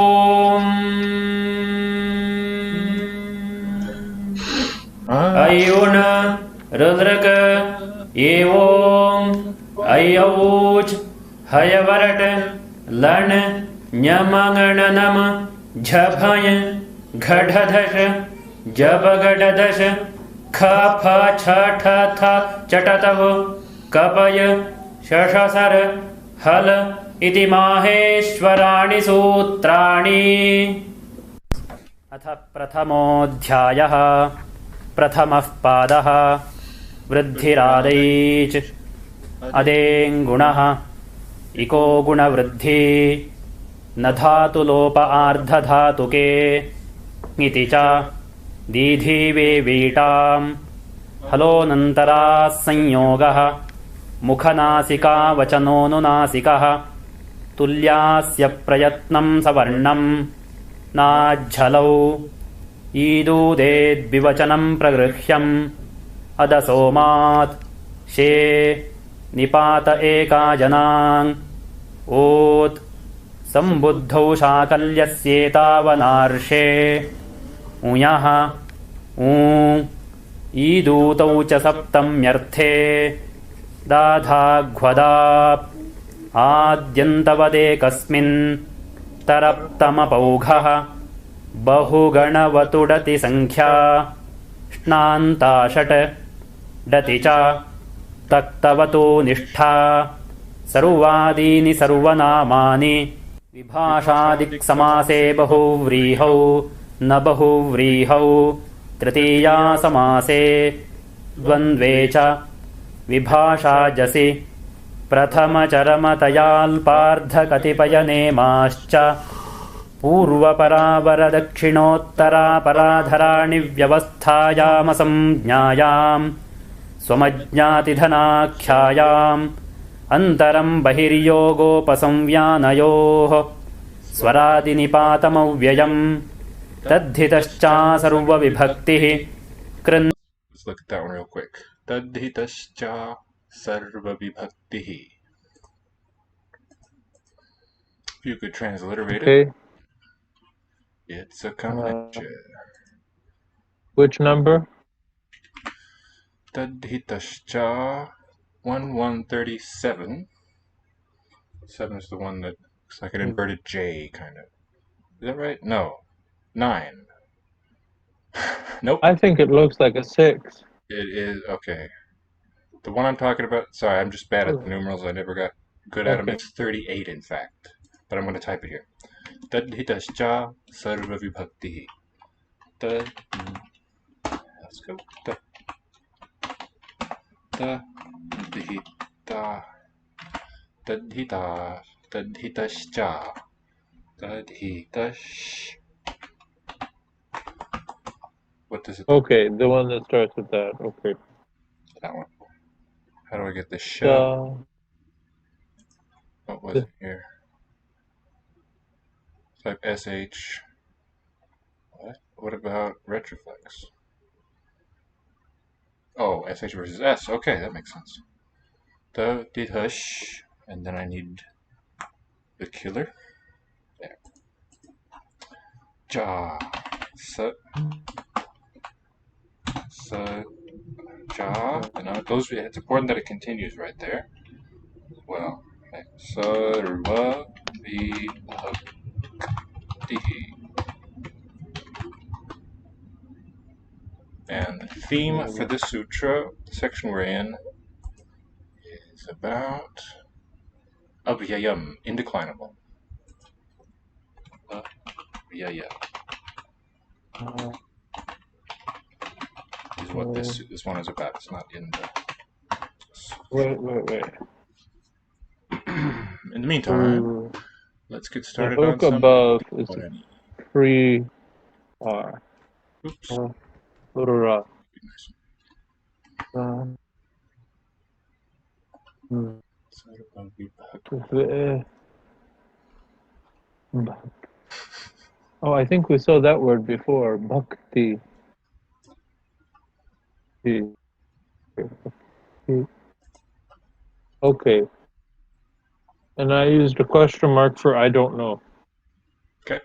Om Ayun Rudrak Evom Ayauch Hayavarat Lan Nyamangananam Jabhay Ghadadash Jabagadash Kapha Chatha Chatatav Kapay Shashasar Hal इति माहेश्वराणि सूत्राणि अथ प्रथमोऽध्यायः प्रथमः पादः वृद्धिरादैच अदेङ्गुणः eco गुणवृद्धि न धातुलोप आर्धधातुके इति च दीधीवेवीटाम् हलोऽनन्तराः संयोगः मुखनासिका वचनोऽनुनासिकः तुल्यास्य प्रयत्नं सवर्णं नाज्झलौ ईदूदेद्विवचनं प्रगृह्यम् अदसोमात् शे निपात एका जनाङ् ओत् सम्बुद्धौ शाकल्यस्येतावनार्षे उञः ऊ ईदूतौ च सप्तम्यर्थे दाधाघ्वदाप् आद्यन्तवदेकस्मिन् तरप्तमपौघः बहुगणवतुडति संख्या श्नान्ता षट् डति च तक्तवतो निष्ठा सर्वादीनि सर्वनामानि विभाषादिक्समासे बहुव्रीहौ न बहुव्रीहौ तृतीया समासे द्वन्द्वे च विभाषाजसि प्रथमचरमतयाल्पार्धकतिपयनेमाश्च पूर्वपरावरदक्षिणोत्तरापराधराणि व्यवस्थायामसंज्ञायाम् स्वमज्ञातिधनाख्यायाम् अन्तरम् बहिर्योगोपसंव्यानयोः स्वरादिनिपातमव्ययम् तद्धितश्चासर्वविभक्तिः कृन्. Let's look at that one real quick. Tadhitascha sarva vibhaktihi. If you could transliterate it. It's a connection. Which number? Tadhitascha 1137. 7 is the one that looks like an inverted J, kind of. Is that right? No. 9. Nope. I think it looks like a 6. It is, okay. The one I'm talking about, sorry, I'm just bad at the numerals. I never got good at them. It's 38, in fact. But I'm going to type it here. Tadhitascha sarva vibhaktihi. Let's go. Tadhitascha. What does it do? Okay, the one that starts with that. Okay. That one. How do I get the sha? What was it here? Type SH. What? What about retroflex? Oh, SH versus S. Okay, that makes sense. The did hush, and then I need the killer. There. Ja. Ja. And those. It's important that it continues right there. Well, sarva vibhaktihi. And the theme for this sutra, the section we're in, is about avyayam, indeclinable. Avyaya is what this one is about. It's not in the... Wait. In the meantime, let's get started the on hook above is 3 R. Oops. Oh, I think we saw that word before. Bhakti. Okay. And I used a question mark for I don't know. Okay.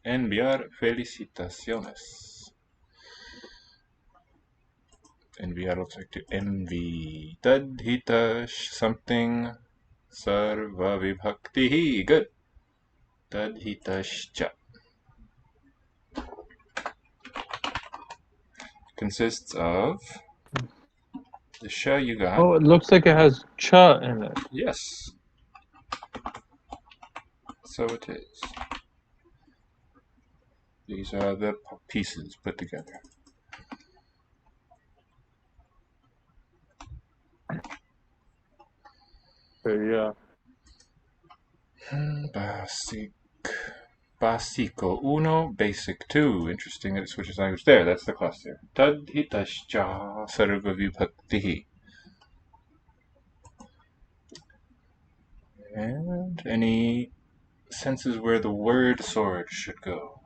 Enviar felicitaciones. Enviar looks like to envy. Tadhita something. Sarva vibhaktihi. Good. Tadhitascha. Consists of the sha you got. Oh, it looks like it has cha in it. Yes. So it is. These are the pieces put together. Okay, yeah. Basico 1, basic 2. Interesting that it switches language there. That's the cluster. Tadhitascha sarva vibhaktihi. And any senses where the word sword should go?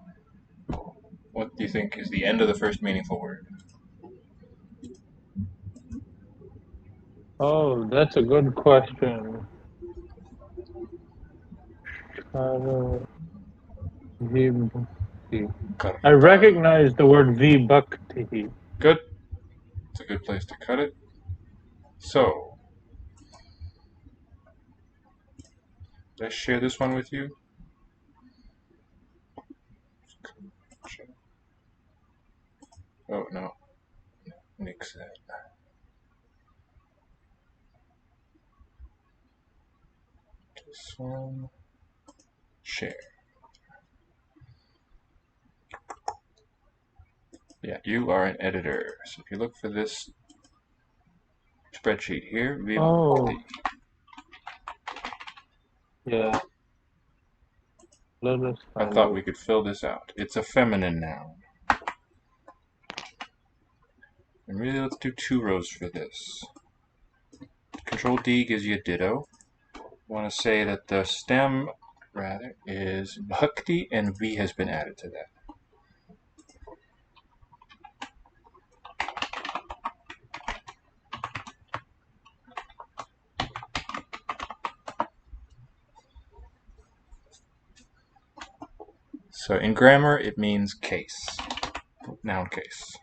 What do you think is the end of the first meaningful word? Oh, that's a good question. Vibhakti. I recognize the word vibhakti. Good. It's a good place to cut it. So, let's share this one with you. Oh, no. Nix that. This one. Share. Yeah, you are an editor. So if you look for this spreadsheet here, Oh. Yeah. Let us I thought we could fill this out. It's a feminine noun. And really, let's do 2 rows for this. Control D gives you a ditto. I want to say that the stem, rather, is bhakti, and V has been added to that. So in grammar, it means case, noun case.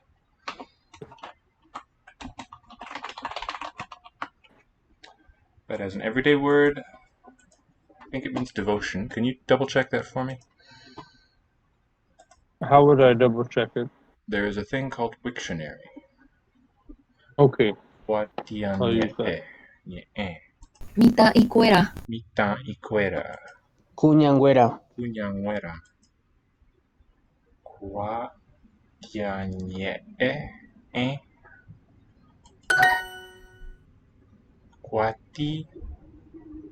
But as an everyday word, I think it means devotion. Can you double check that for me? How would I double check it? There is a thing called Wiktionary. Okay. I'll use that. Mita y cuera. Mita y cuera. Cuñangüera. Cuñangüera. Cuati.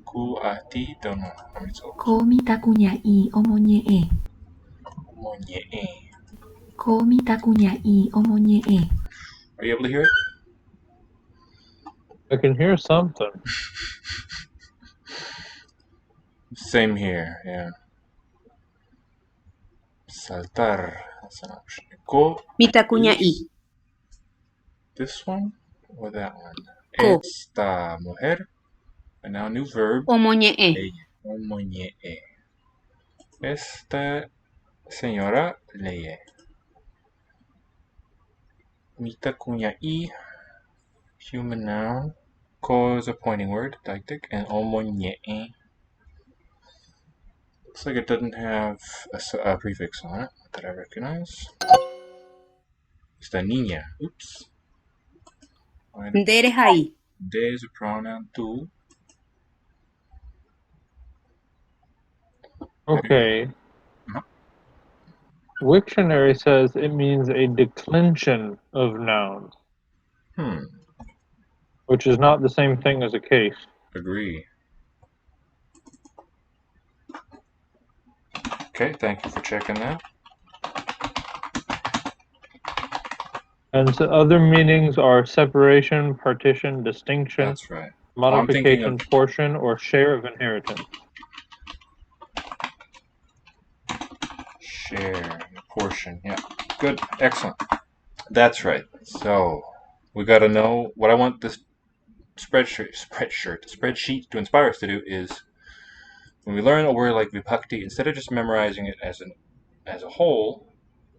Kuati. Don't know how many syllables. Ko mita kunya I omonye e. Ko mita kunya I omonye e. Are you able to hear it? I can hear something. Same here, yeah. Saltar. That's an option. Ko. Mita cuña I. This one or that one? Ko. Esta mujer. And now new verb. Omoñe e. Ella. Omoñe e. Esta señora lee. Mita cuña I. Human noun. Ko is a pointing word, deictic, and omoñe e. Looks like it doesn't have a prefix on it that I recognize. Esta niña. Oops. Deres ahí. De is a pronoun, tú. Okay. Uh-huh. Wiktionary says it means a declension of nouns, which is not the same thing as a case. Agree. Okay, thank you for checking that. And so other meanings are separation, partition, distinction, That's right. modification, portion, or share of inheritance. Share, portion, yeah. Good, excellent. That's right. So, we got to know what I want this spreadsheet to inspire us to do is when we learn a word like vibhakti, instead of just memorizing it as an as a whole,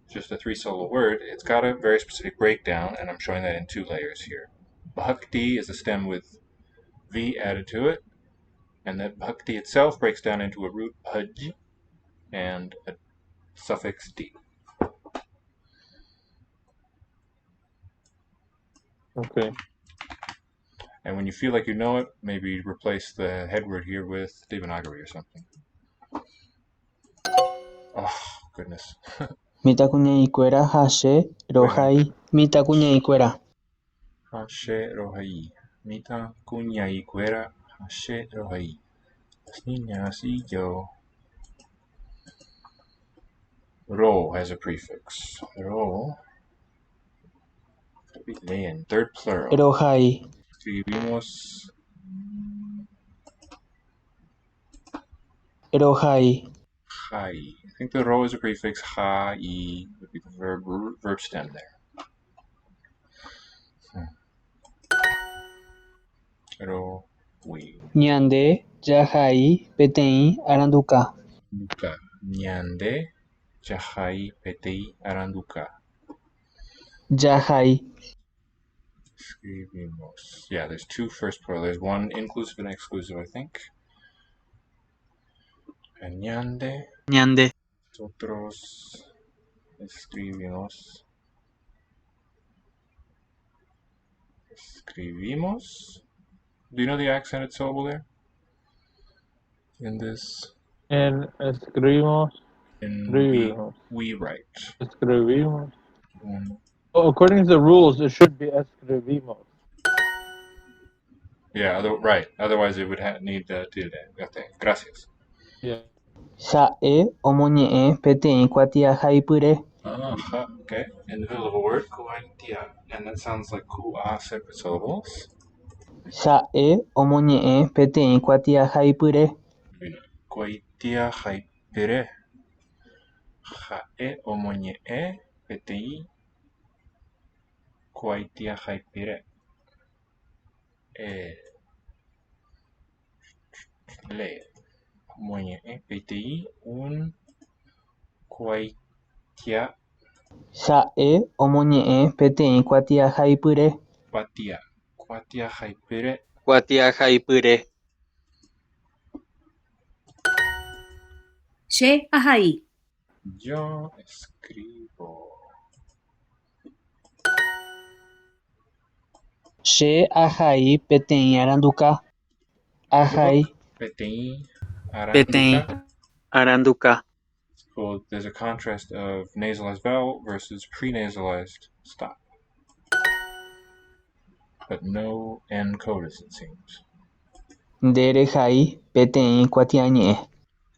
just a 3-syllable word, it's got a very specific breakdown, and I'm showing that in 2 layers here. Bhakti is a stem with V added to it, and that bhakti itself breaks down into a root bhaj and a suffix D. Okay. And when you feel like you know it, maybe replace the head word here with Devanagari or something. Oh, goodness. Mitakuñaikuéra hasẽ rohai mitãkuñaikuéra. Hashe rohai. Mita kuñaikuera hashe rohai. Las niñas y yo. Ro has a prefix. Ro. Lean. Third plural. Rohai. Escribimos Rohai. hai. I think the ro is a prefix. Hai would be the verb stem there. Ro, we. Ñande jahai peteĩ aranduka. Duka. Ñande. Jahai petei aranduka. Jahai. Escribimos. Yeah, there's 2 first plural. There's one inclusive and exclusive, I think. And ñande. Ñande. Nosotros escribimos. Escribimos. Do you know the accented syllable there? In this. And escribimos. We write. Escribimos. Oh, according to the rules, it should be escribimos. Yeah, right. Otherwise, it would need tilde. Gracias. Yeah. Ha'e omoñe'ẽ peteĩ kuatiahaipyre. Okay. In the middle of a word, kuaitia. And that sounds like kua separate syllables. Ha'e omoñe'ẽ peteĩ kuatiahaipyre. Kuaitia haipire. Ha'e omoñe'ẽ peteĩ kuaitia haipire. Le. Omoñe'ẽ peteĩ un kuaitia. Ha'e omoñe'ẽ peteĩ kuatiahaipyre. Kuatia haipire. Kuatiahaipyre. Che ahai. Yo escribo. Che ahai peteĩ aranduka. Ahai. Peteĩ Peteĩ aranduka. aranduka. So there's a contrast of nasalized vowel versus prenasalized stop. But no N codas, it seems. Nderehai peteĩ kuatiañe'ẽ.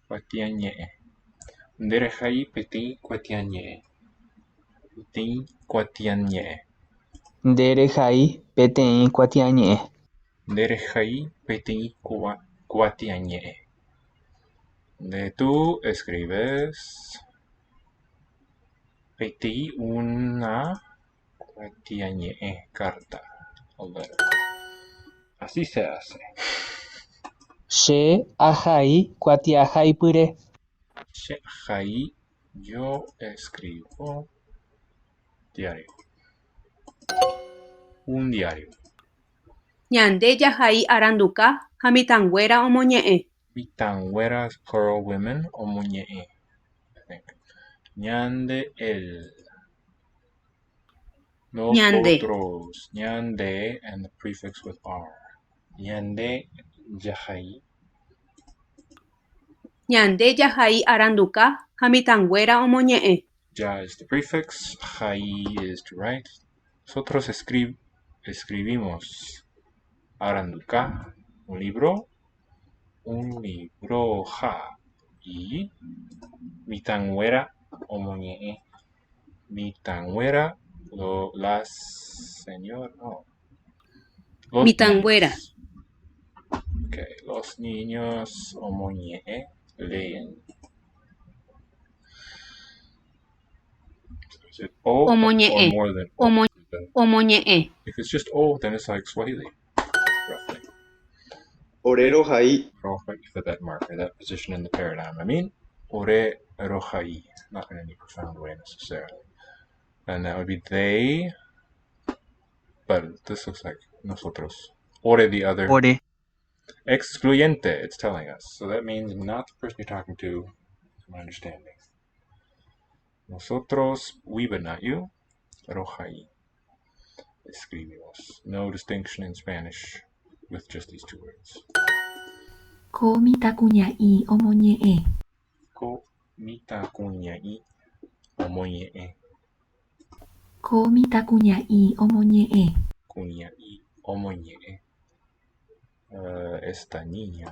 Kuatiañe'ẽ. Nderehai peteĩ kuatiañe'ẽ. Peteĩ kuatiañe'ẽ. Nderehai peteĩ kuatiañe'ẽ. Nderehai peteĩ kuatiañe'ẽ. De tú escribes peteĩ una kuatiañe'ẽ carta. A letter. Así se hace. Che ahai kuatiahaipyre. Che ahai, yo escribo diario. Un diario. Ñande jahai aranduka ha mitãnguéra omoñe'ẽ. Mitãnguéra is plural women, omoñe'ẽ, I think. Ñande él. Nosotros. Ñande and the prefix with R. Ñande jahai. Ñande jahai aranduka ha mitãnguéra omoñe'ẽ. Ja is the prefix. Jai is to write. Nosotros escribimos aranduka, un libro ja. Y mitãnguéra omoñe'ẽ. Mitãnguéra los Mitãnguéra. Okay, los niños omoñe'ẽ leen. Is it o Omoñe'ẽ. or more than Omoñe'ẽ. If it's just o, then it's like Swahili, roughly. Ore rohai. For that marker, that position in the paradigm. I mean, ore Rohai. Not in any profound way necessarily. And that would be they. But this looks like nosotros. Ore the other. Ore. Excluyente, it's telling us. So that means not the person you're talking to, from my understanding. Nosotros, we but not you. Rohai. Escribimos. No distinction in Spanish with just these two words. Ko mitakuña'i omoñe'ẽ. Ko mitakuña'i omoñe'ẽ. Ko mitakuña'i omoñe'ẽ. Kuña'i omoñe'ẽ. Esta niña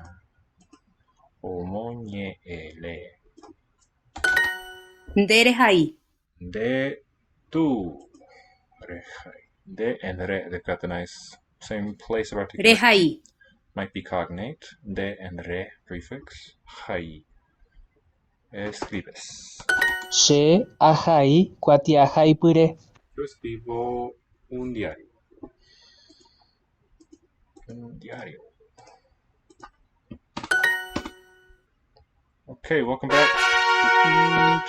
omoñe'ẽle. Nderehai. De tu. Rejai. De and re, they've got the nice same place of articulation. Rehai. Might be cognate. De and re prefix. Jai. Escribes. Che ahai kuatiahaipyre. Yo escribo un diario. Un diario. Okay, welcome back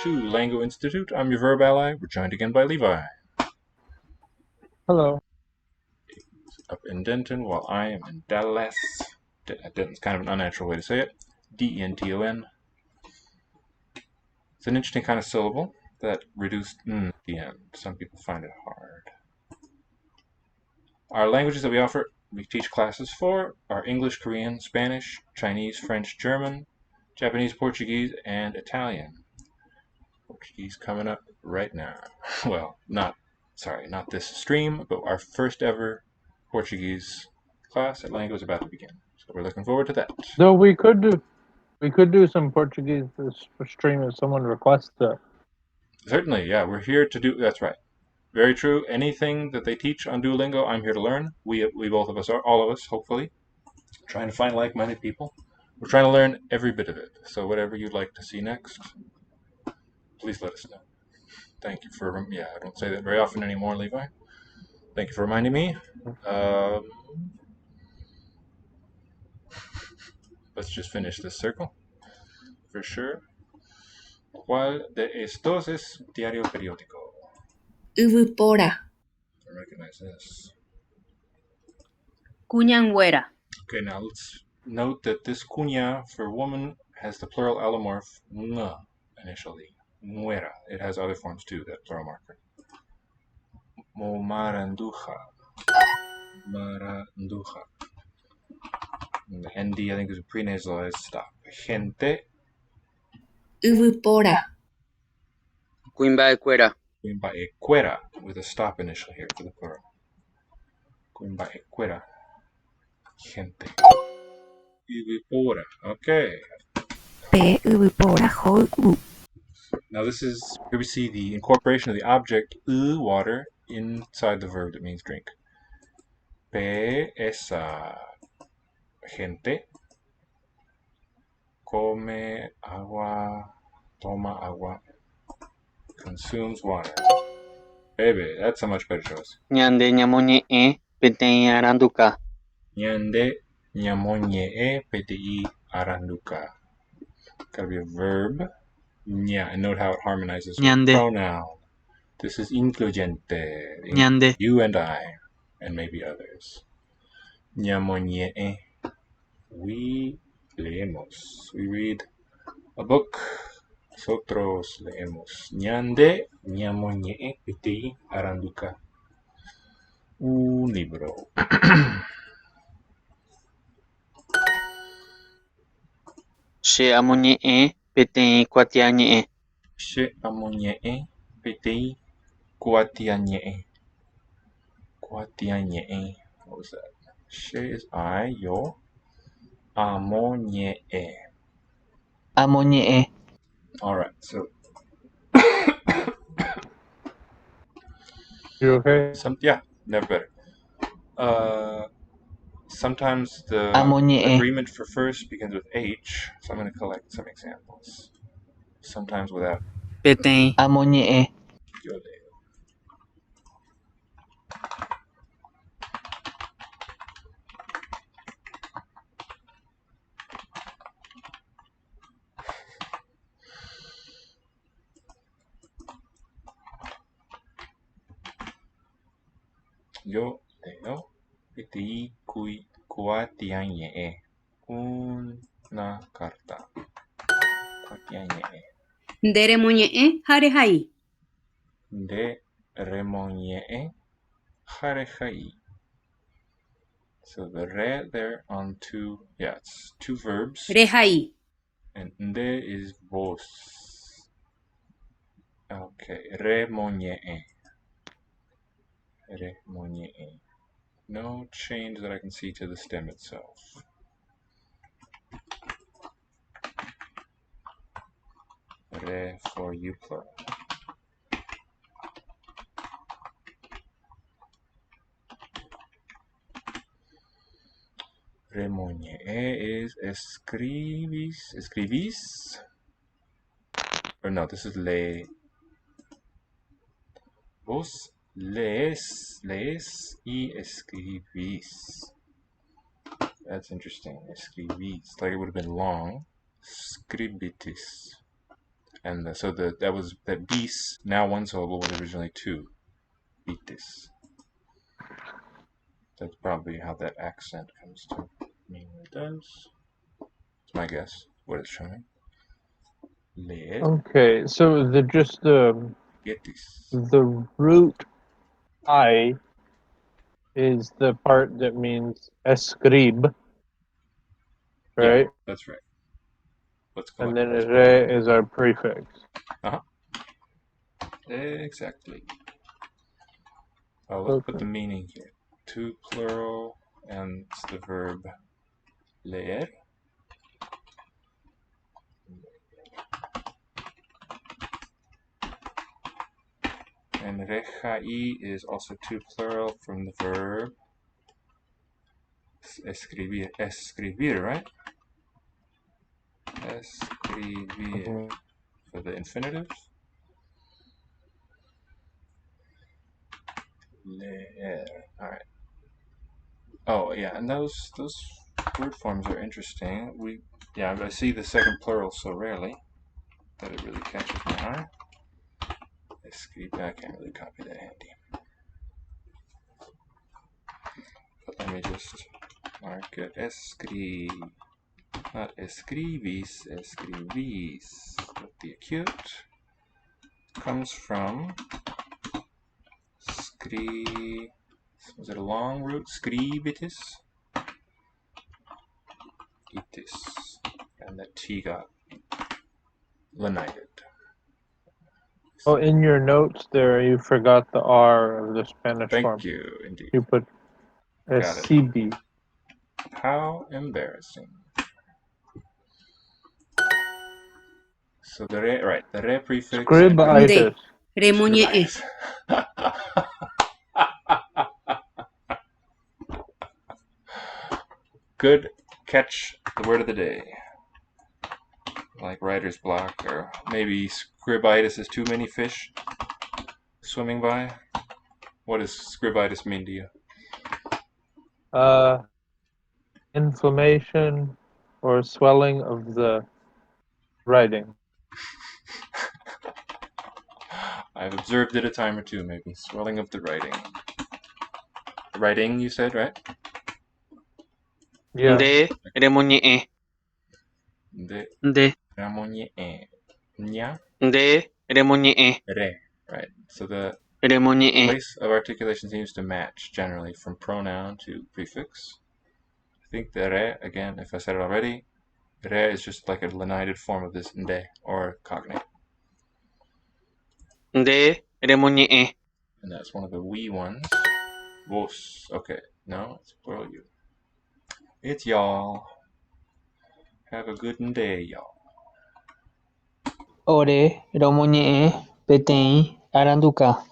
to Lango Institute. I'm your Verb Ally. We're joined again by Levi. Hello. Up in Denton while I am in Dallas. Denton's kind of an unnatural way to say it. D-E-N-T-O-N. It's an interesting kind of syllable that reduced at the end. Some people find it hard. Our languages that we teach classes for are English, Korean, Spanish, Chinese, French, German, Japanese, Portuguese, and Italian. Portuguese coming up right now. Well, not this stream, but our first ever Portuguese class at Lango is about to begin. So we're looking forward to that. Though we could do some Portuguese for stream if someone requests it. Certainly, yeah, we're here to do. That's right. Very true. Anything that they teach on Duolingo, I'm here to learn. We both of us are, all of us, hopefully, trying to find like-minded people. We're trying to learn every bit of it. So whatever you'd like to see next, please let us know. Thank you for, I don't say that very often anymore, Levi. Thank you for reminding me. Let's just finish this circle, for sure. ¿Cuál de estos es diario periódico? Uvupora. I recognize this. Cuñanguera. Okay, now let's note that this cuña for woman has the plural allomorph ng initially. Muera. It has other forms too, that plural marker. Momaranduja. Maranduja. And the ND, I think, is a prenasalized stop. Gente. Uvupora. Quimbaequera. Quimbaequera, with a stop initial here for the plural. Quimbaequera. Gente. Uvupora. Okay. Pe uvupora ho u. Now this is, here we see the incorporation of the object water inside the verb that means drink. Pe esa gente come agua, toma agua, consumes water. Baby, that's a much better choice. Ñande ñamoñe'ẽ peteĩ aranduka. Ñande ñamoñe'ẽ peteĩ aranduka. Gotta be a verb. Yeah, and note how it harmonizes with Ñande. pronoun. This is incluyente. Ñande. You and I, and maybe others. Ñamoñe'ẽ. We leemos. We read a book. Nosotros leemos. Ñande ñamoñe'ẽ peteĩ aranduka. Un libro. Che amoñe'ẽ peteĩ kuatiañe'ẽ. Che amoñe'ẽ peteĩ kuatiañe'ẽ. Kuatiañe'ẽ. What was that? She is I, yo. Amoñe'ẽ. Amoñe'ẽ. All right, so You okay? never better. Sometimes the Amoñe'ẽ. agreement for first begins with H, so I'm going to collect some examples. Sometimes without. Peteĩ. Amoñe'ẽ. Yo leo. Yo leo piti kuatiañe una carta. Kuatiañe. Nderemoñe'ẽ ha rehai. De remoñe jarejai. So the re there on two, yeah, it's two verbs. Rehai. And nde is vos. Okay, remoñe. Remoñe. No change that I can see to the stem itself. Re for you plural. Remoñe is escribís. Or no, this is le. Vos lees y escribís. That's interesting. Escribís. Like it would have been long. Scribitis. And so that was that bis, now one syllable, was originally two. Bitis. That's probably how that accent comes to mean what it does. It's my guess, what it's showing. Leer, Okay, so getis. the root I is the part that means escrib, right? Yeah, that's right. Let's And collect then those re is our prefix. Exactly. Oh, let's put the meaning here. Two plural, and it's the verb leer. And rejai is also two plural from the verb escribir, right? Escribir for the infinitives. Leer. All right. Oh yeah, and those word forms are interesting. I see the second plural so rarely that it really catches my eye. Escribir. I can't really copy that handy. But let me just mark it. Not escribis, escribis. With the acute comes from was it a long root? Scribitis? Itis. And that T got lenited. Oh, in your notes there, you forgot the R of the Spanish form. Thank you, indeed. You put Got it. SCB. How embarrassing. So the re prefix. Scribitis. Remoñe'ẽ. Good catch, the word of the day. Like writer's block, or maybe scribitis is too many fish swimming by. What does scribitis mean to you? Inflammation or swelling of the writing. I've observed it a time or two, maybe. Swelling of the writing. Writing, you said, right? Yeah. Nde remoñe'ẽ. De Nde. ramoñe'ẽ. Nya, Nde remoñe'ẽ. re. Right. So the Remoñe'ẽ. place of articulation seems to match generally from pronoun to prefix. I think the re, again, if I said it already, re is just like a lenited form of this nde, or cognate. Nde remoñe'ẽ. And that's one of the we ones. Vos. Okay. No, it's plural you. It's y'all. Have a good day, y'all. Ore remoñe'ẽ peteĩ aranduka.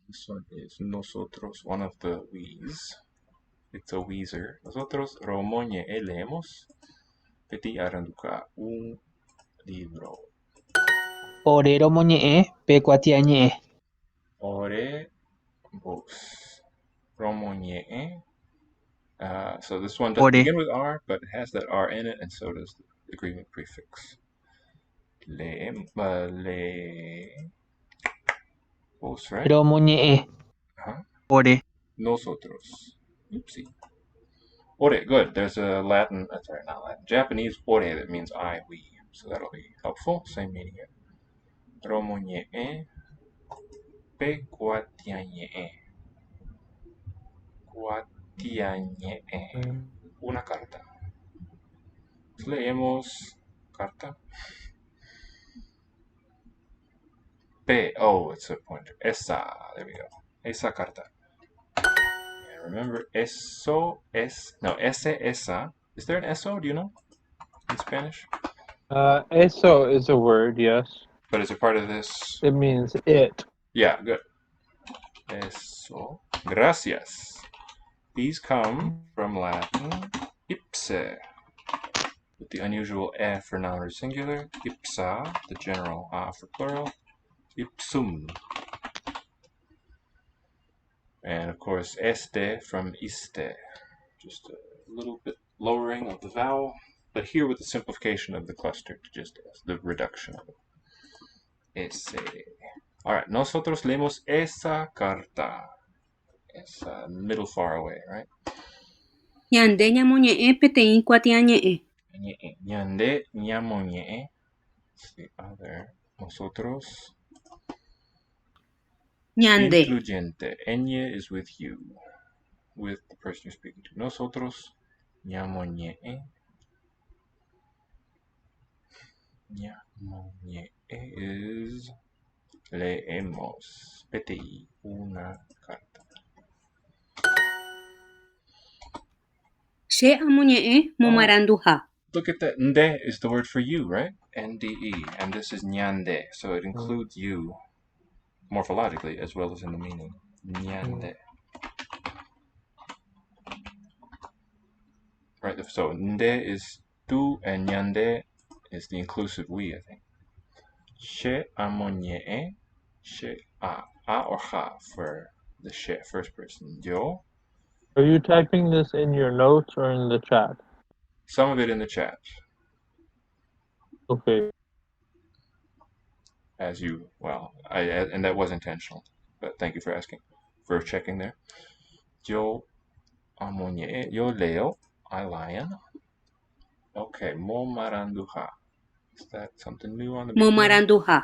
This one is nosotros, one of the we's. It's a weezer. Nosotros romoñe'ẽ leemos peti aranduka un libro. Ore remoñe'ẽ pe kuatiañe'ẽ. Ore vos. Romoñe'ẽ. So this one doesn't begin with R, but it has that R in it, and so does the agreement prefix. Le vos, right? Remoñe'ẽ. Uh-huh. Ore nosotros. Oopsie. Ore, good. There's a Latin, sorry, not Latin, Japanese ore that means I, we. So that'll be helpful. Same meaning here. Romoñe'e, pe guatiañe'e. Guatiañe'e. Una carta. Leemos carta. P. Oh, it's a pointer. Esa. There we go. Esa carta. And remember, eso es. No, ese, esa. Is there an eso? Do you know? In Spanish? Eso is a word, yes. But is it part of this? It means it. Yeah, good. Eso. Gracias. These come from Latin ipse, with the unusual e for noun or singular, ipsa, the general a for plural, ipsum. And of course, este from iste, just a little bit lowering of the vowel, but here with the simplification of the cluster to just the reduction of it. Ese. All right, nosotros leemos esa carta. Esa middle far away, right? Ñande ñamoñe'ẽ peteĩ kuatiañe'ẽ. Ñande ñamoñe'ẽ. The other. Nosotros. Ñande. Incluyente. Ñ is with you, with the person you're speaking to. Nosotros ñamoñe'ẽ. Ñamoñe'ẽ is leemos. Peteĩ una carta. Che amoñe'ẽ momaranduha. Look at that. Nde is the word for you, right? NDE. And this is ñande. So it includes you morphologically as well as in the meaning. Ñande. Right? So nde is tú and ñande is the inclusive we, I think. She amoñe'ẽ. She a. A or ja for the she, first person. Yo. Are you typing this in your notes or in the chat? Some of it in the chat. Okay. As you, well, and that was intentional. But thank you for asking, for checking there. Yo amoñe'ẽ. Yo leo. I lion. Okay, momaranduha. Is that something new on the beginning? Momaranduha.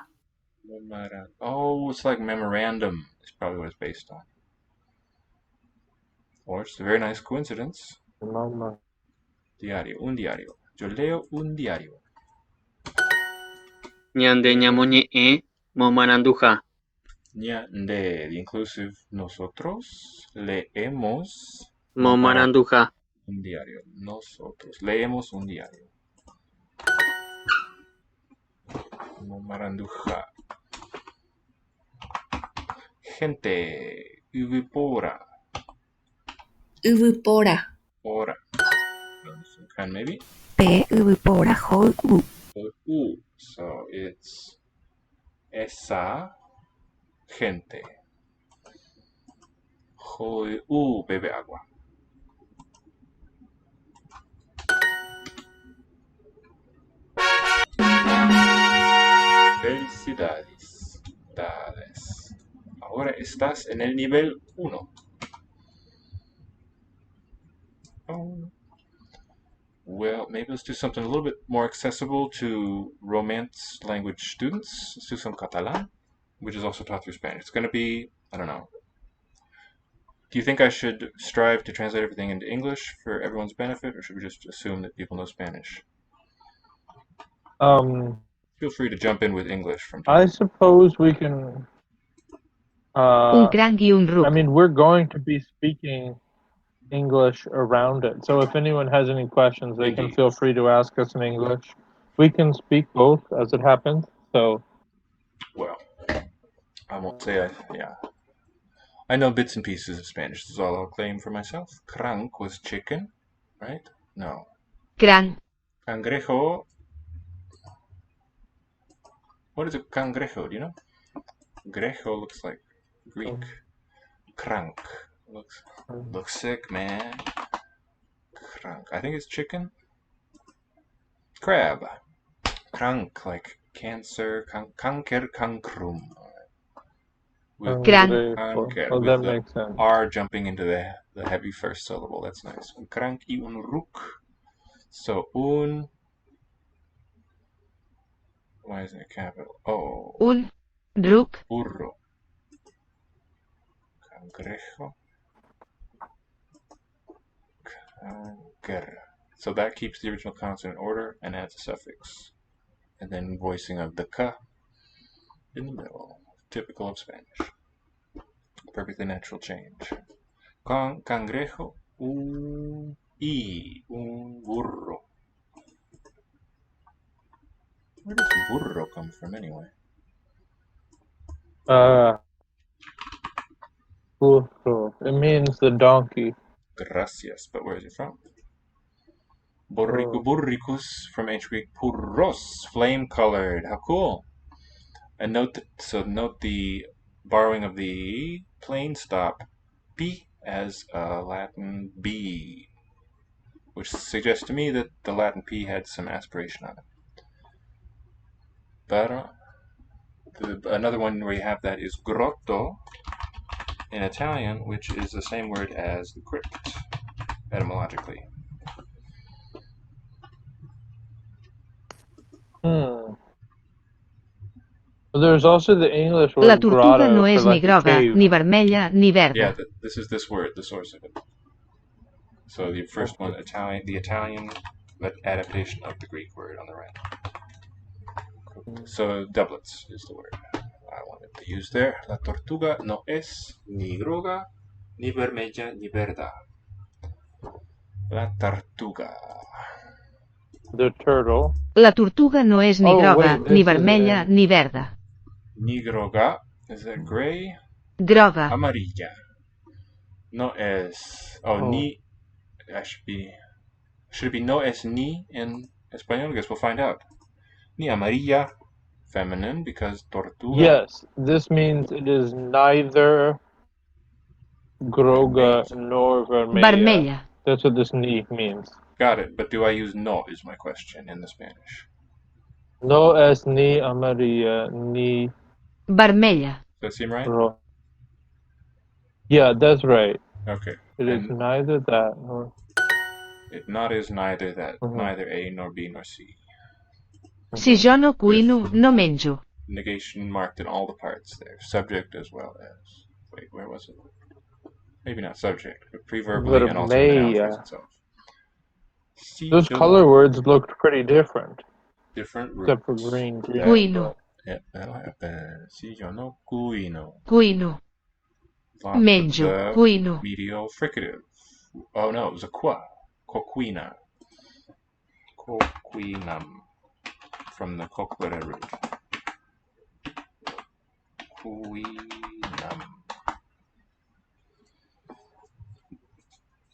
Oh, it's like memorandum. It's probably what it's based on. Or it's a very nice coincidence. Mama. Diario, un diario. Yo leo un diario. Ñande ñamoñe'ẽ momaranduha. Ñande, the inclusive nosotros leemos Momaranduha. un diario. Nosotros leemos un diario. Momaranduha. Gente, uvipora. Uvupora. Ora. Can maybe? Pe uvupora hou u. So it's esa gente. Bebe agua. Felicidades. Ahora estás en el nivel 1. Oh. Well, maybe let's do something a little bit more accessible to Romance language students. Let's do some Catalan, which is also taught through Spanish. It's going to be, I don't know. Do you think I should strive to translate everything into English for everyone's benefit, or should we just assume that people know Spanish? Feel free to jump in with English from time. I suppose we can. Un crank y un rook. I mean, we're going to be speaking English around it. So if anyone has any questions, they can Indeed. feel free to ask us in English. We can speak both as it happens. So, Well, I won't say yeah. I know bits and pieces of Spanish. This is all I'll claim for myself. Crank was chicken, right? No. Crank. Cangrejo. What is a cangrejo? Do you know? Grejo looks like Greek. Crank. Looks sick, man. Crank. I think it's chicken. Crab. Crank, like cancer. Canker, cancrum. with Gran. Anker, Oh, with that the makes sense. R jumping into the heavy first syllable. That's nice. Un crank y un ruk. So un. Why isn't it capital? Oh, Un. Ruk. burro. Cangrejo. Canger. So that keeps the original consonant order and adds a suffix. And then voicing of the ka in the middle. Typical of Spanish. Perfectly natural change. Cangrejo. Un burro. Where does burro come from anyway? Burro. It means the donkey. Gracias. But where is it from? Borrico Oh. burricus from ancient Greek purros, flame colored. How cool! And note the borrowing of the plain stop p as a Latin b, which suggests to me that the Latin p had some aspiration on it. But another one where you have that is grotto in Italian, which is the same word as the crypt etymologically. There's also the English La word tortuga no grotto for és ni like a groga, cave. ni vermella, ni verda. Yeah, this is this word, the source of it. So the first one, the Italian adaptation of the Greek word on the right. So doublets is the word I wanted to use there. La tortuga no es ni groga, ni vermella, ni verda. La tortuga. The turtle. La tortuga no és ni Oh, groga, wait, ni this is vermella, in- ni verda. Ni groga. Is that gray? Groga. Amarilla. No es. Oh, ni. That should be. Should it be no es ni in Espanol? I guess we'll find out. Ni amarilla, feminine, because tortuga. Yes, this means it is neither groga nor vermella. Vermella. That's what this ni means. Got it, but do I use no is my question in the Spanish. No es ni amarilla ni Vermella. Does that seem right? roja. Yeah, that's right. Okay. It is neither that nor. It not is neither that, Mhm. neither A nor B nor C. Si jo no cuino, no menjo. Negation marked in all the parts there. Subject as well as. Wait, where was it? Maybe not subject, but pre-verbally and also in the noun phrase itself. Si Those yo color no, words looked pretty different. different roots. Except for green. Cuino. Yeah, that'll happen. Si yo no cuino. Cuino. Lost Menjo. the Cuino. medial fricative. Oh no, it was a qua. Coquina. Coquinam. From the coquina root. Cuinam.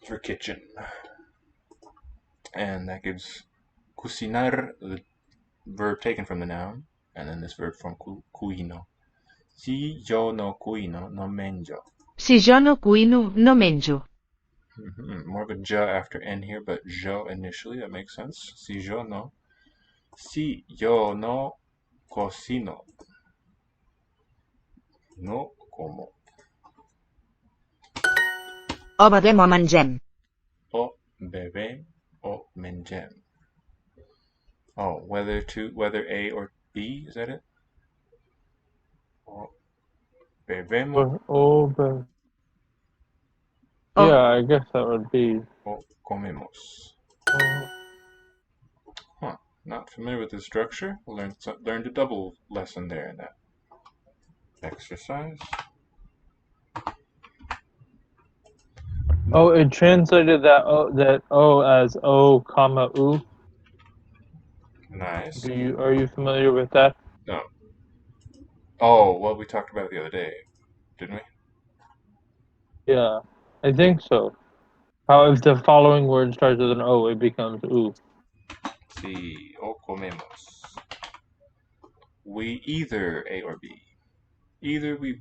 For kitchen. And that gives cocinar, the verb taken from the noun, and then this verb from cuino. Si yo no cuino, no menjo. Si jo no cuino, no menjo. More of a ja after N here, but jo initially, that makes sense. Si yo no. Si yo no cocino. No como. O bevem o mengem. O bebem o mengem. Oh, whether A or B, is that it? O bebemos Yeah, I guess that would be. o comemos. Huh. Not familiar with this structure. Learned a double lesson there in that exercise. Oh, it translated that O as O, comma U. Nice. Are you familiar with that? No. Oh, well, we talked about it the other day, didn't we? Yeah, I think so. How if the following word starts with an O, it becomes U. Si o comemos. We either A or B. Either we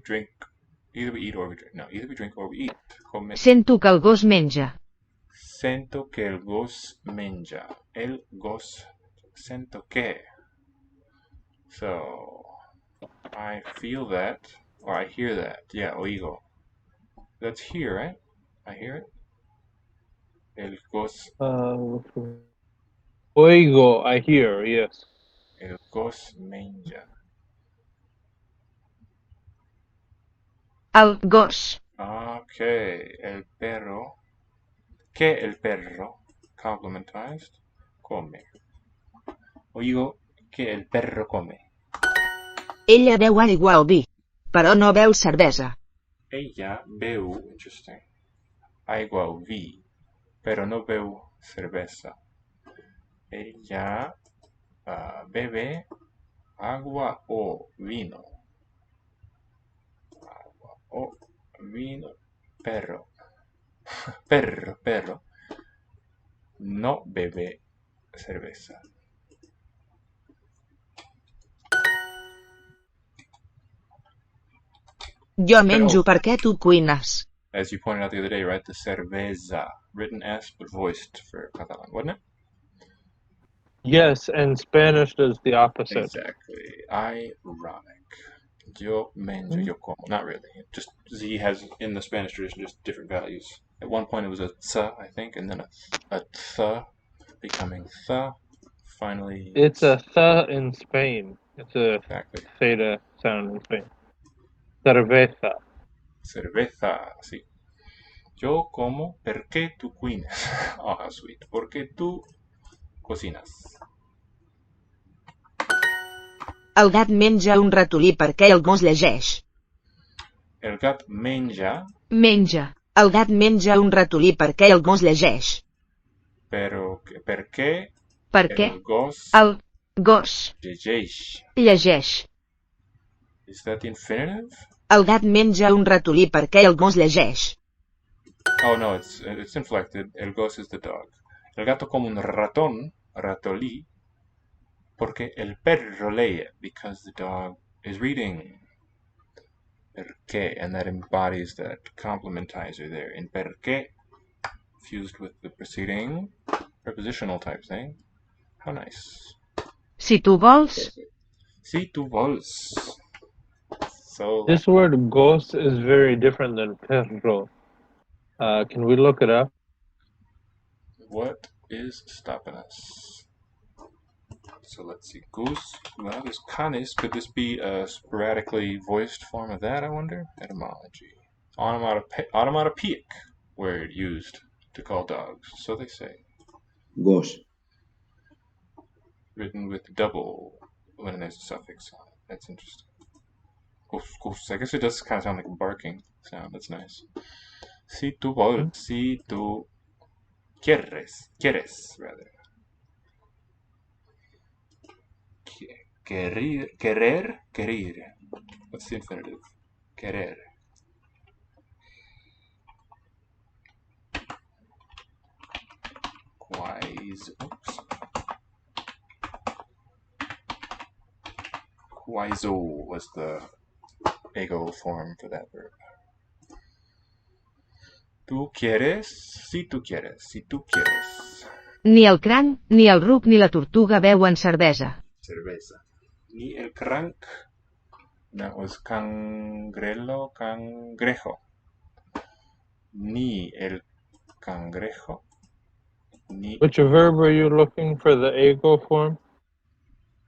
eat or we drink. No, either we drink or we eat. Sento que el gos menja. Sento que el gos menja. El gos. Sento que. So, I feel that Or I hear that. Yeah, oigo. That's here, right? I hear it. El gos Oigo, I hear, yes. menja. El gos. Okay, el perro. Que el perro, complementized, come. Oigo que el perro come. Ella beu aigua o vi, però no beu cervesa. Ella beu, interesting, agua o vi, pero no beu cerveza. Ella bebe agua o vino. Agua o vino, perro. Perro. No bebe cerveza. Jo menjo perquè tu cuines. As you pointed out the other day, right? The cerveza, written S but voiced for Catalan, wasn't it? Yes, and Spanish does the opposite. Exactly. Ironic. Yo menjo, yo como. Not really. Just Z has, in the Spanish tradition, just different values. At one point it was a th, I think, and then a th becoming th. Finally, It's a th in Spain. It's a exactly. theta sound in Spain. Cerveza. Cerveza, sí. Yo como porque tú cuinas. Oh, how sweet. Porque tú cocinas. El gat menja un ratolí perquè el gos llegeix. El gat menja. Menja. El gat menja un ratolí perquè el gos llegeix. Però per què Perquè el gos el gos llegeix? llegeix. Is that the infinitive? El gat menja un ratolí perquè el gos llegeix. Oh no, it's inflected. El gos is the dog. El gato come un ratón, ratolí, porque el perro lee, because the dog is reading. Per qué, and that embodies that complementizer there. In per qué, fused with the preceding prepositional type thing. How nice. Si tu vols, Si tu vols. So This word gos is very different than perro. Can we look it up? what is stopping us? So let's see. Goose. Well, there's canis. Could this be a sporadically voiced form of that, I wonder? Etymology. Onomatopoeic word used to call dogs. So they say. Gos. Written with double when there's a suffix on it. That's interesting. Goose. I guess it does kind of sound like a barking sound. That's nice. Si tu vols. Si tu quieres, rather. Querer. What's the infinitive? Querer. Quaizo was the ego form for that verb. Tú quieres, si tú quieres. ni el cranc, ni el ruc ni la tortuga beuen cervesa. Cerveza. Ni el cranc. That was cangrejo. Ni el cangrejo. Ni Which verb are you looking for the ego form?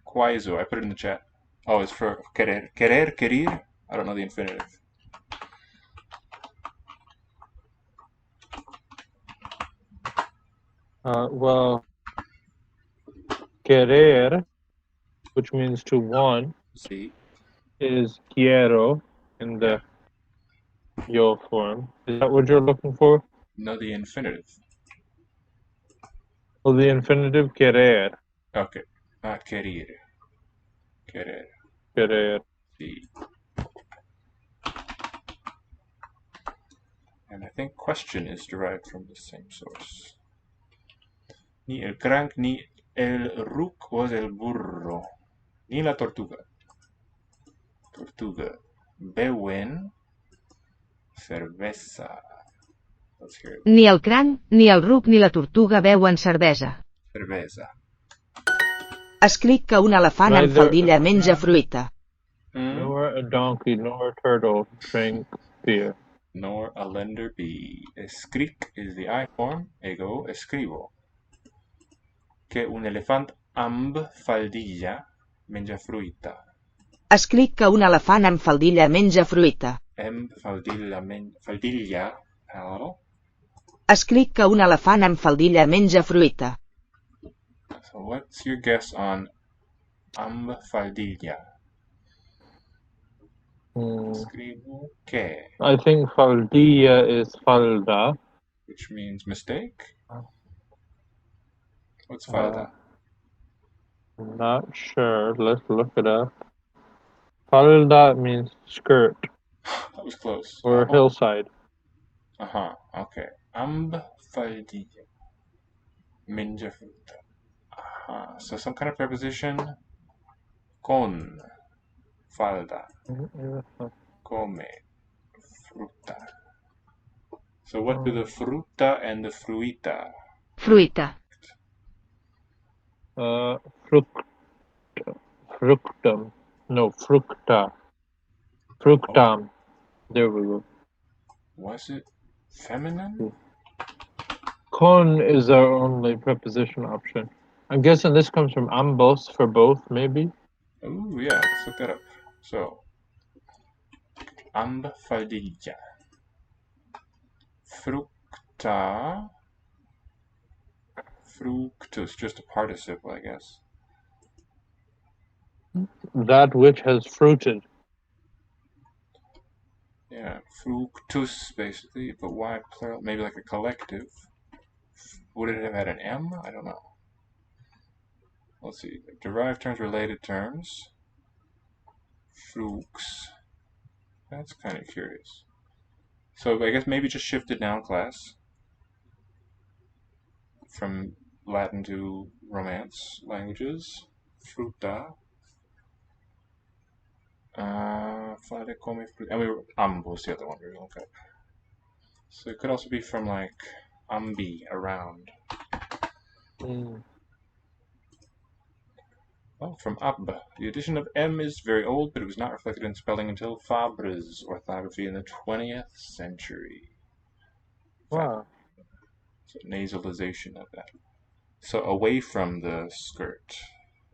quaizo. I put it in the chat. Oh, it's for querer. Querir. I don't know the infinitive. Well, querer, which means to want, See? is quiero in the yo form. Is that what you're looking for? No, the infinitive. Well, the infinitive querer. Okay. Not querir. Querer. Querer. See. And I think question is derived from the same source. Ni el cranc, ni el ruc was el burro, ni la tortuga. Beuen cerveza. Let's hear it. Ni el cranc, ni el ruc ni la tortuga beuen cervesa. Cerveza. Escric que un elefant amb faldilla menja fruita. Nowhere nor a donkey, nor a turtle drink beer. Nor a lender be. Escric is the I form. Ego escribo. Que un elefant amb faldilla menja fruita. Escric que un elefant amb faldilla menja fruita. Amb faldilla palatable. Escric que un elefant amb faldilla menja fruita. So what's your guess on amb faldilla? Escribo que, I think faldilla is falda. which means mistake. What's falda? I'm not sure. Let's look it up. Falda means skirt That was close. or hillside. Okay. Amb faldilla menja fruta. So some kind of preposition. Con falda. Come fruta. So what do the fruta and the fruita? Fruita. Fructum. No, fructa. Fructam. There we go. Was it feminine? Con is our only preposition option. I'm guessing this comes from ambos for both, maybe? Oh yeah, let's look that up. So, amb faldilla. Fructa. Fructus, just a participle, I guess. That which has fruited. Yeah, fructus, basically, but why plural? Maybe like a collective. Would it have had an M? I don't know. Let's see. Derived terms, related terms. Frux. That's kind of curious. So I guess maybe just shifted noun class from Latin to Romance languages. Fruta. Fare come fruta. And we were ambos, the other one we were looking at. So it could also be from like ambi, around. Well, from ab. The addition of M is very old, but it was not reflected in spelling until Fabre's orthography in the 20th century. Wow. So nasalization of that. So away from the skirt,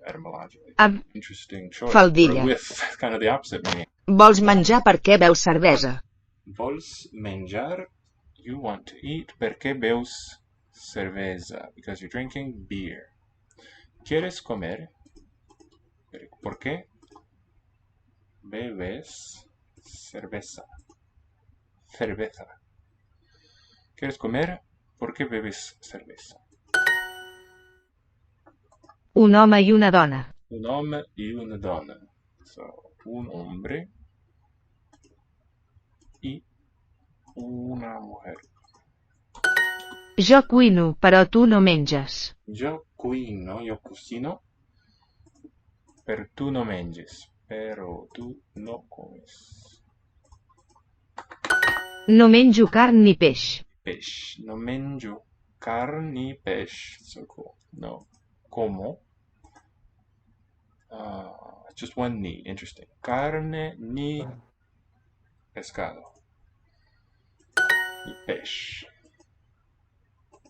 etymologically. Amb Interesting choice. faldilla. Or with, kind of the opposite meaning. Vols menjar perquè beus cervesa. Vols menjar, you want to eat, porque beus cerveza, because you're drinking beer. Quieres comer, ¿por qué bebes cerveza? Cerveza. ¿Quieres comer? ¿Por qué bebes cerveza? Un home i una dona. Un hombre y una dona. So, un hombre y una mujer. Jo cuino, però tu no menges. Yo cuino, yo cocino, pero tú no menges, pero tú no comes. No menjo carn ni peix. Peix. No menjo carne ni peix. So cool. No como. Just one ni. Interesting. Carne ni pescado. Ni peix.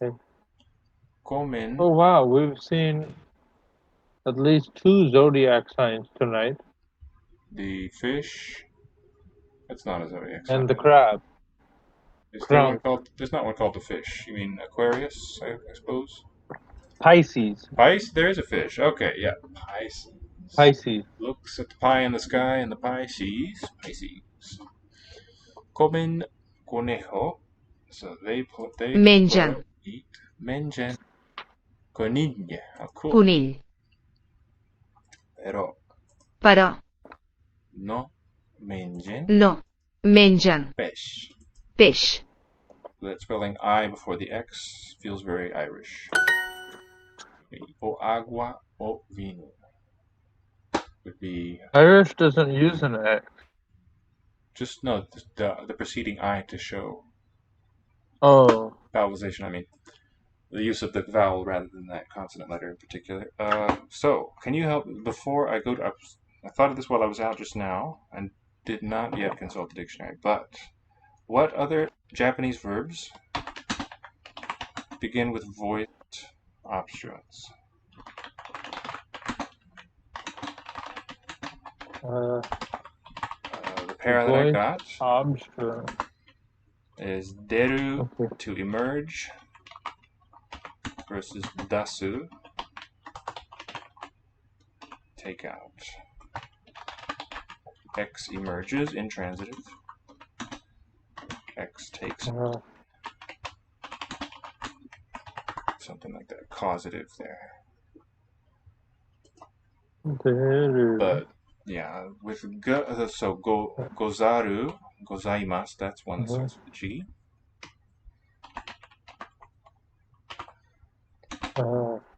Okay. Comen. Oh wow, we've seen at least 2 zodiac signs tonight. The fish. That's not a zodiac sign. And the crab. Is there one called? There's not one called the fish. You mean Aquarius, I suppose? Pisces. Pisces? There is a fish. Okay, yeah. Pisces. Pisces. Looks at the pie in the sky and the Pisces. Pisces. Comen conejo. So they Mengen. eat. Mengen. Conill. Oh, cool. Conill. Però Però no mengen no mengen peix. peix. That spelling I before the X feels very Irish. O agua o vino would be Irish doesn't use an X. just no the preceding I to show Oh. vowelization. I mean the use of the vowel rather than that consonant letter in particular. So can you help before I go to? I thought of this while I was out just now, and did not yet consult the dictionary, but what other Japanese verbs begin with voiced obstruents? The pair that I got Obstruent. is deru, Okay. to emerge, versus dasu, take out. X emerges, intransitive. X takes out. Something like that, causative there. Deru. But yeah, with gozaru, gozaimasu, that's one that starts with a G.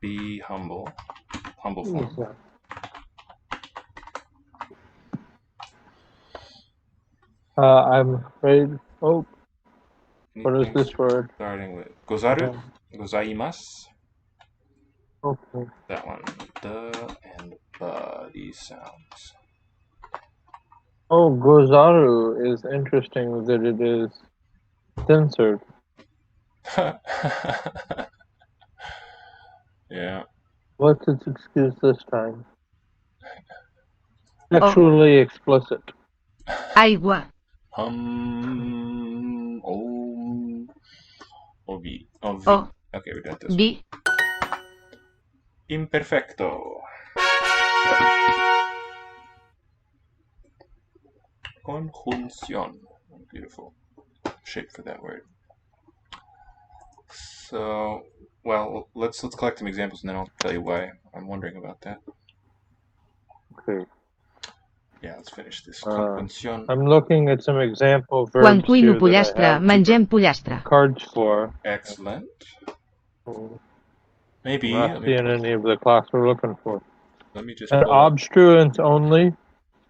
Be humble, humble form. Yeah. I'm afraid. Oh, what is this word? Starting with gozaru, gozaimasu. Okay. That one, the and ba, these sounds. Oh, gozaru is interesting that it is censored. Yeah. What's its excuse this time? Sexually explicit. Aigua. Ovi. O. Okay, we got this one. Vi. Imperfecto. Conjunción. Beautiful shape for that word. So, well, let's collect some examples and then I'll tell you why I'm wondering about that. Okay. Yeah, let's finish this. Conjunción. I'm looking at some example Quan verbs cuino here that I pollastre, have mengem pollastre. cards for. Excellent. I'm Maybe. not seeing any of the class we're looking for. Let me just And pull up. obstruents only.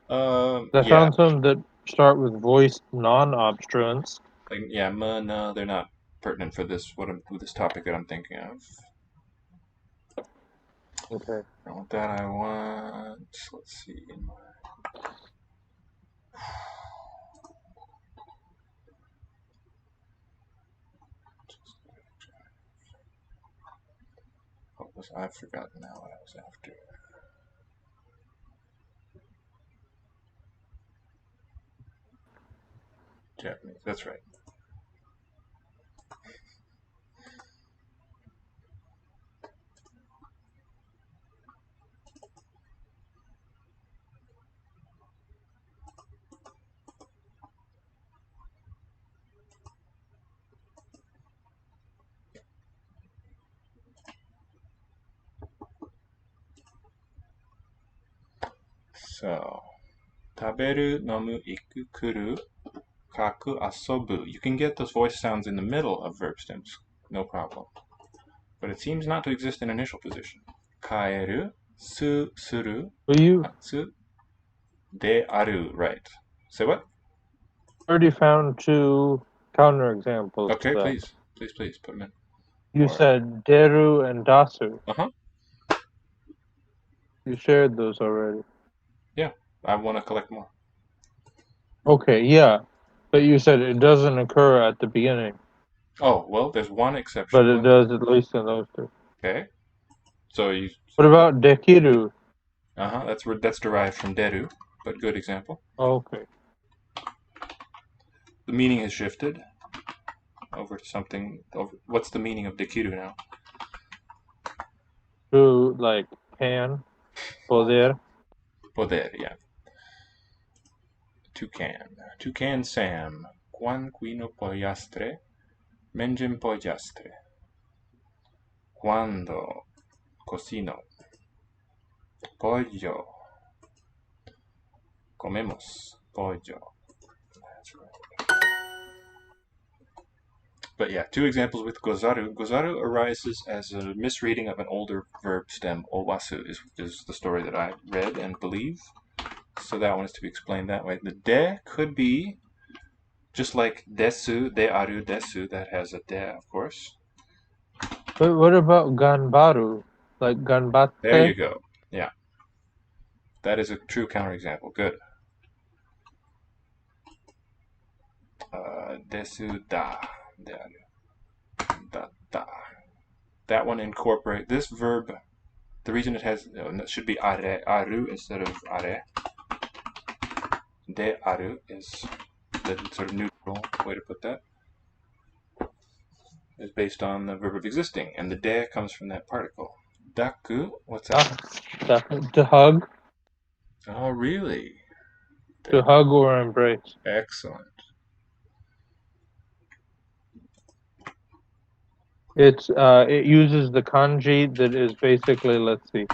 I Yeah. found some that start with voiced non-obstruents. Like, yeah, no, they're not pertinent for this this topic that I'm thinking of. Okay. Not what that I want. Let's see. I've forgotten now what I was after. Japanese, that's right. So, taberu, nomu, iku, kuru, kaku, asobu. You can get those voice sounds in the middle of verb stems, no problem. But it seems not to exist in initial position. Kaeru, suru, atsu, de aru, right. Say what? Already found two counterexamples. Okay, to that. please, put them in. You said deru and dasu. Uh-huh. You shared those already. Yeah, I want to collect more. Okay, yeah. But you said it doesn't occur at the beginning. Oh, well, there's one exception. But it does at least in those two. Okay. So you... What about dekiru? Uh-huh, that's derived from deru, but good example. Okay. The meaning has shifted over to something... What's the meaning of dekiru now? To, like, can, poder. Poder, yeah. Toucan Sam. Quan quino pollastre, mengem pollastre. Cuando cocino pollo, comemos pollo. That's right. But yeah, two examples with gozaru. Gozaru arises as a misreading of an older verb stem. Owasu is the story that I read and believe. So that one is to be explained that way. The de could be just like desu, de aru, desu. That has a de, of course. But what about ganbaru? Like ganbatte? There you go. Yeah. That is a true counterexample. Good. Desu da. Da da. That one incorporate this verb. The reason it has it should be are aru instead of are. De aru is the sort of neutral way to put that. Is based on the verb of existing, and the de comes from that particle. Daku, what's that? To hug. Oh, really? To hug or embrace. Excellent. It uses the kanji that is basically, let's see,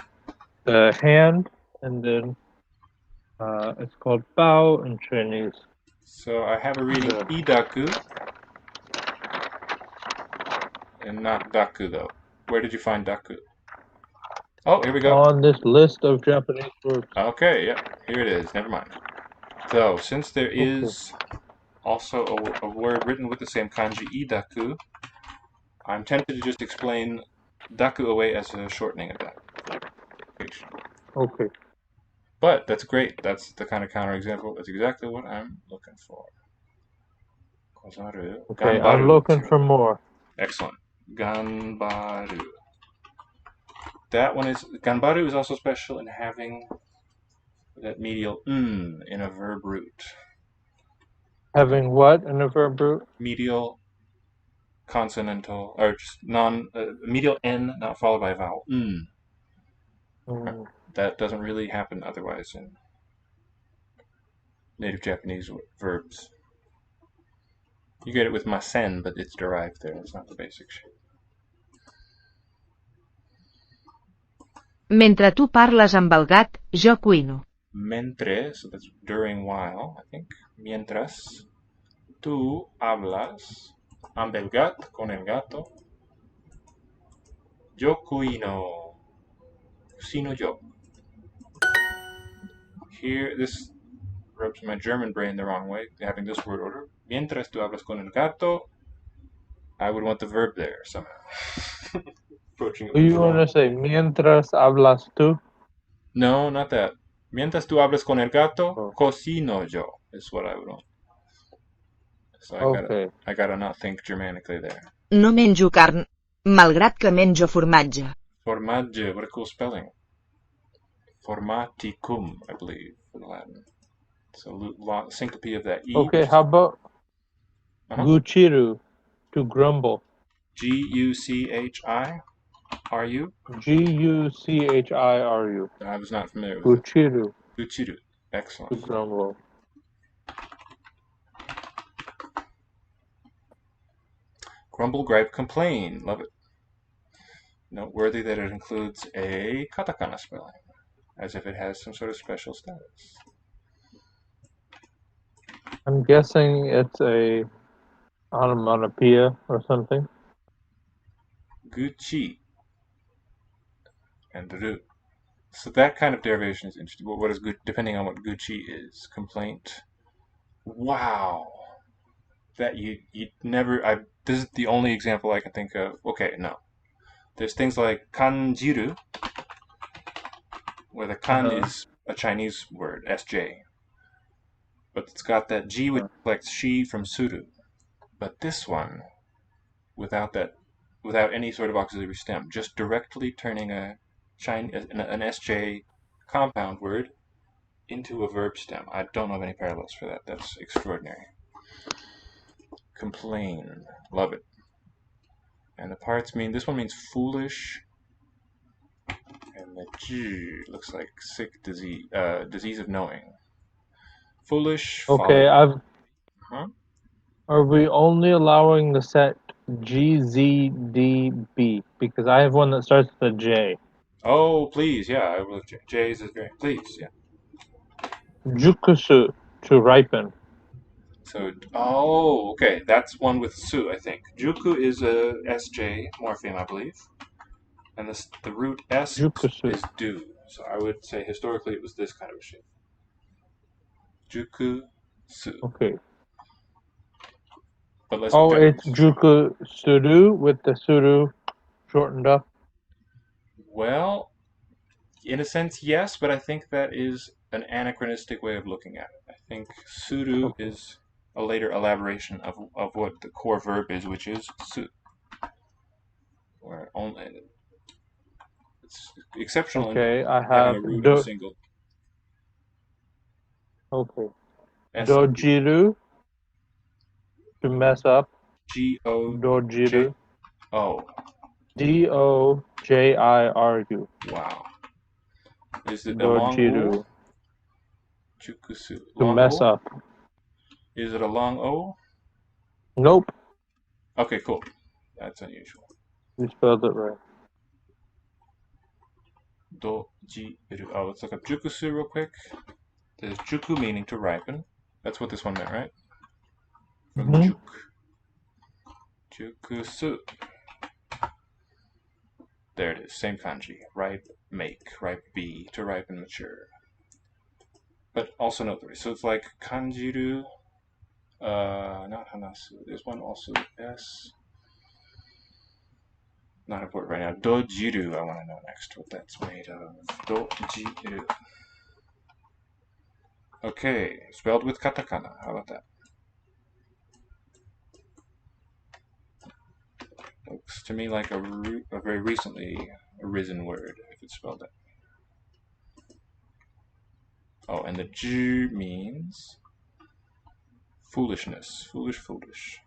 the hand, and then it's called bao in Chinese. So I have a reading idaku, and not daku though. Where did you find daku? Oh, here we go. On this list of Japanese words. Okay, yeah, here it is. Never mind. So, since there is also a word written with the same kanji idaku, I'm tempted to just explain daku away as a shortening of that. Okay. But that's great. That's the kind of counterexample. That's exactly what I'm looking for. Kozaru. Okay, Ganbaru. I'm looking for more. Excellent. Ganbaru. That one is ganbaru is also special in having that medial in a verb root. Having what in a verb root? Medial consonantal or just medial n not followed by a vowel. That doesn't really happen otherwise in native Japanese verbs. You get it with masen, but it's derived there. It's not the basic shape. Mentre tu parles amb el gat, jo cuino. Mentre, so that's during while, I think. Mientras tú hablas amb el gato, con el gato, yo cuino. Cocino yo. Here, this rubs my German brain the wrong way, having this word order. Mientras tú hablas con el gato, I would want the verb there somehow. Approaching it Do you want to say mientras hablas tú? No, not that. Mientras tú hablas con el gato, cocino yo is what I would want. So I gotta not think Germanically there. No menjo carn, malgrat que menjo formatge. Formatge, what a cool spelling. Formaticum, I believe, in Latin. So syncope of that E. Okay, how about guchiru, to grumble? Guchiru? Guchiru. I was not familiar with Guchiru. Guchiru. Excellent. To grumble. Grumble, gripe, complain. Love it. Noteworthy that it includes a katakana spelling, as if it has some sort of special status. I'm guessing it's a onomatopoeia or something. Gucci and ru. So that kind of derivation is interesting. What is good, depending on what Gucci is? Complaint. Wow. That you never. This is the only example I can think of. Okay, no. There's things like kanjiru, where the kan is a Chinese word, SJ. But it's got that G which reflects she from suru. But this one, without any sort of auxiliary stem, just directly turning an SJ compound word into a verb stem. I don't know of any parallels for that. That's extraordinary. Complain. Love it. And the parts mean, this one means foolish. And the G looks like sick disease, disease of knowing. Foolish. Okay, folly. Are we only allowing the set GZDB? Because I have one that starts with a J. Oh, please, yeah. J's is great. Please, yeah. Jukusu, to ripen. So, okay. That's one with su, I think. Juku is a SJ morpheme, I believe. And the root S is do. So I would say historically it was this kind of a shape. Juku su. Okay. But let's it's Juku Suru with the Suru shortened up? Well, in a sense, yes, but I think that is an anachronistic way of looking at it. I think Suru is a later elaboration of what the core verb is, which is su. Where only it's exceptional Okay, in I having have a root and a single. Okay. S Dojiru, to mess up. G O J Dojiru. O. Dojiru. Wow. Is it a long Dojiru. O? Jukusu. To Long mess O? up. Is it a long O? Nope. Okay, cool. That's unusual. You spelled it right. Dojiru. Oh, let's look up jukusu real quick. There's juku meaning to ripen. That's what this one meant, right? From Mhm. juk. Jukusu. There it is. Same kanji. Ripe, make. Ripe, be. To ripen, mature. But also note the so it's like kanjiru. Not hanasu. There's one also. S. Not important right now. Dojiru. I want to know next what that's made of. Dojiru. Okay, spelled with katakana. How about that? Looks to me like a very recently arisen word, if it's spelled that. Oh, and the ju means foolishness. Foolish, foolish.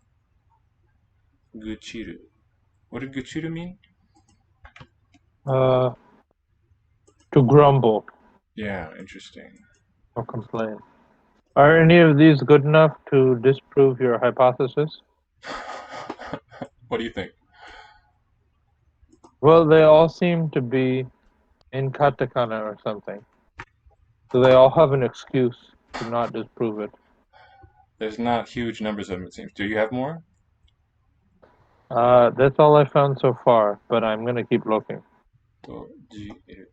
Guchiru. What did guchiru mean? To grumble Yeah, interesting. or complain. Are any of these good enough to disprove your hypothesis? What do you think? Well, they all seem to be in katakana or something. So they all have an excuse to not disprove it. There's not huge numbers of them, it seems. Do you have more? That's all I found so far, but I'm gonna keep looking. Dojiru.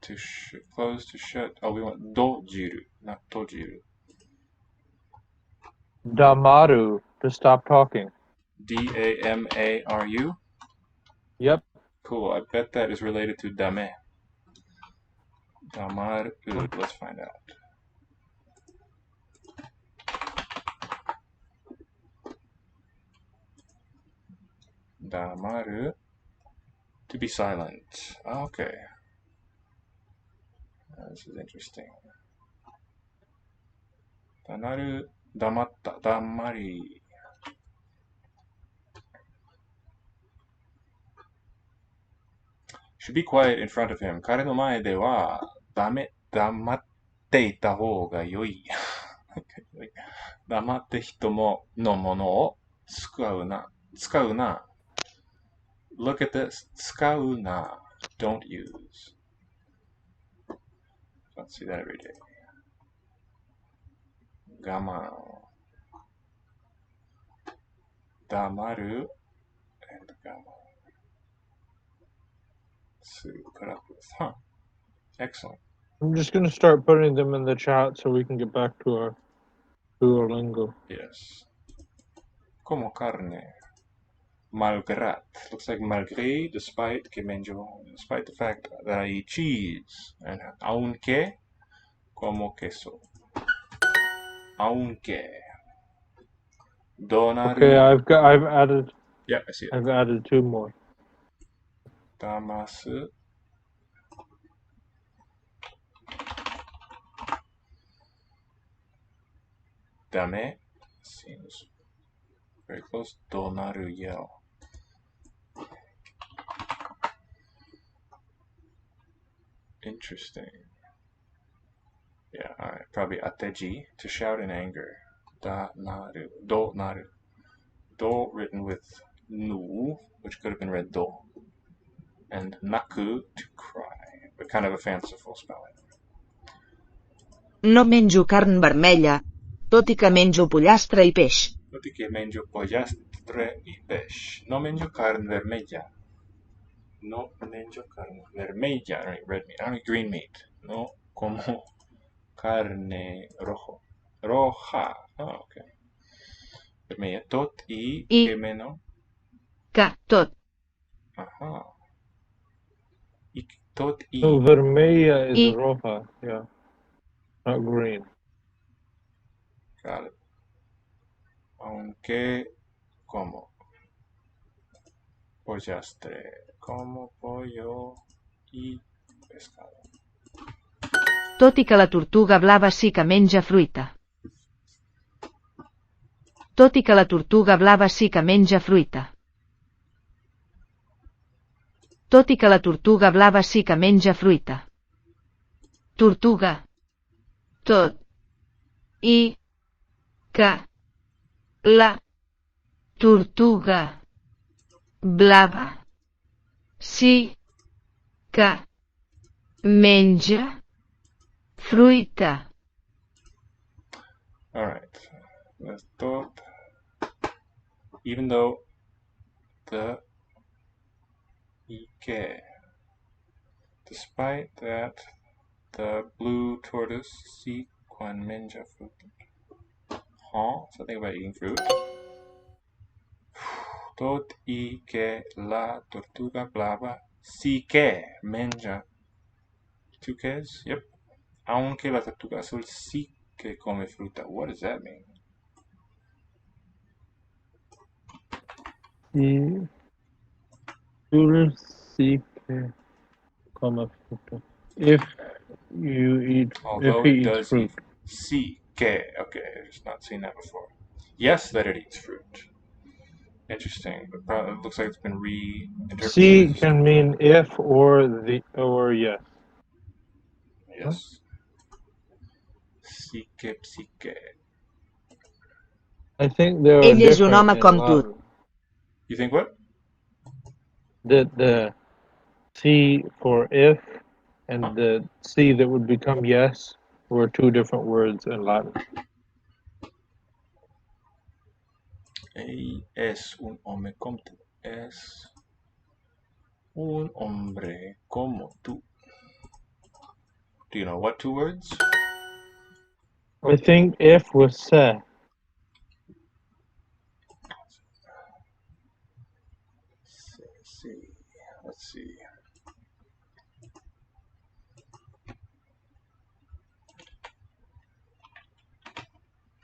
To close, to shut. Oh, we want dojiru, not tojiru. Damaru, to stop talking. Damaru? Yep. Cool, I bet that is related to dame. Damaru, let's find out. Damaru, to be silent. Okay. This is interesting. Danaru, damatta, damari. Should be quiet in front of him. 彼の前では黙っていた方が良い。黙って人のものを使うな。使うな。Look at this. 使うな。Don't use. Don't see that every day. 我慢。黙る and 我慢。put up with. Huh. Excellent. I'm just gonna start putting them in the chat so we can get back to our Duolingo. Yes. Como carne. Malgrat. Looks like malgré, despite the fact that I eat cheese. And aunque, como queso. Aunque. Donaru. Okay, I've added. Yeah, I see it. I've added 2 more. Damasu. Dame. Seems very close. Donaru yell. Interesting. Yeah, alright. Probably ateji, to shout in anger. Da naru. Do naru. Do written with nu, which could have been read do. And naku, to cry. But kind of a fanciful spelling. No menjo carn vermella, tot i que menjo pollastre i peix. Tot i que menjo pollastre i peix. No menjo carn vermella. No menjo carne vermella. I don't eat red meat. I don't eat green meat. No como carne rojo. Roja. Oh, okay. Vermella. Tot i que meno. Que, tot. Aha. Tot i. No, vermelha is Y- roja. Yeah. not green. Got it. Aunque como pollastre, como pollo y pescado. Tot i que la tortuga blava sí que menja fruita. Tot i que la tortuga blava sí que menja fruita. Tot i que la tortuga blava sí que menja fruita. Tortuga. Tot. I. Que. La. Tortuga. Blava. Sí. Que. Menja. Fruita. Alright. Let's thought. Even though the Ike. Despite that, the blue tortoise sí quan menja fruta. Huh? Something about eating fruit. Tot y que la tortuga blava sí que menja. Two Ks? Yep. Aunque la tortuga azul sí que come fruta. What does that mean? Sí. Azul sí que come fruta. If you eat, Although if he it eats does fruit. eat sí que. Okay, I've just not seen that before. Yes, that it eats fruit. Interesting, but probably it looks like it's been reinterpreted. Sí can mean if or yes. Yes. Psique, psique. I think they are Ell és un different home in com tu. Latin. You think what? That the C for if and the C that would become yes were two different words in Latin. Es un hombre como tú. Es un hombre como tú. Do you know what two words? I think if was se. See. Let's see.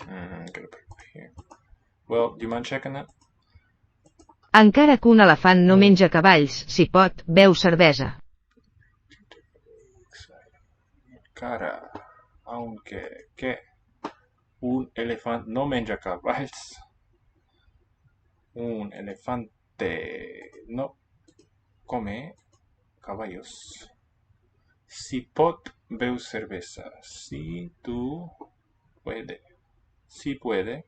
I'm gonna put it here. Well, do you mind checking that? Encara que un elefant no menja cavalls, si pot, beu cervesa. Cara, aunque que un elefante no menja caballos. Un elefante no come caballos. Si pot beu cerveza. Si tú puede. Si puede.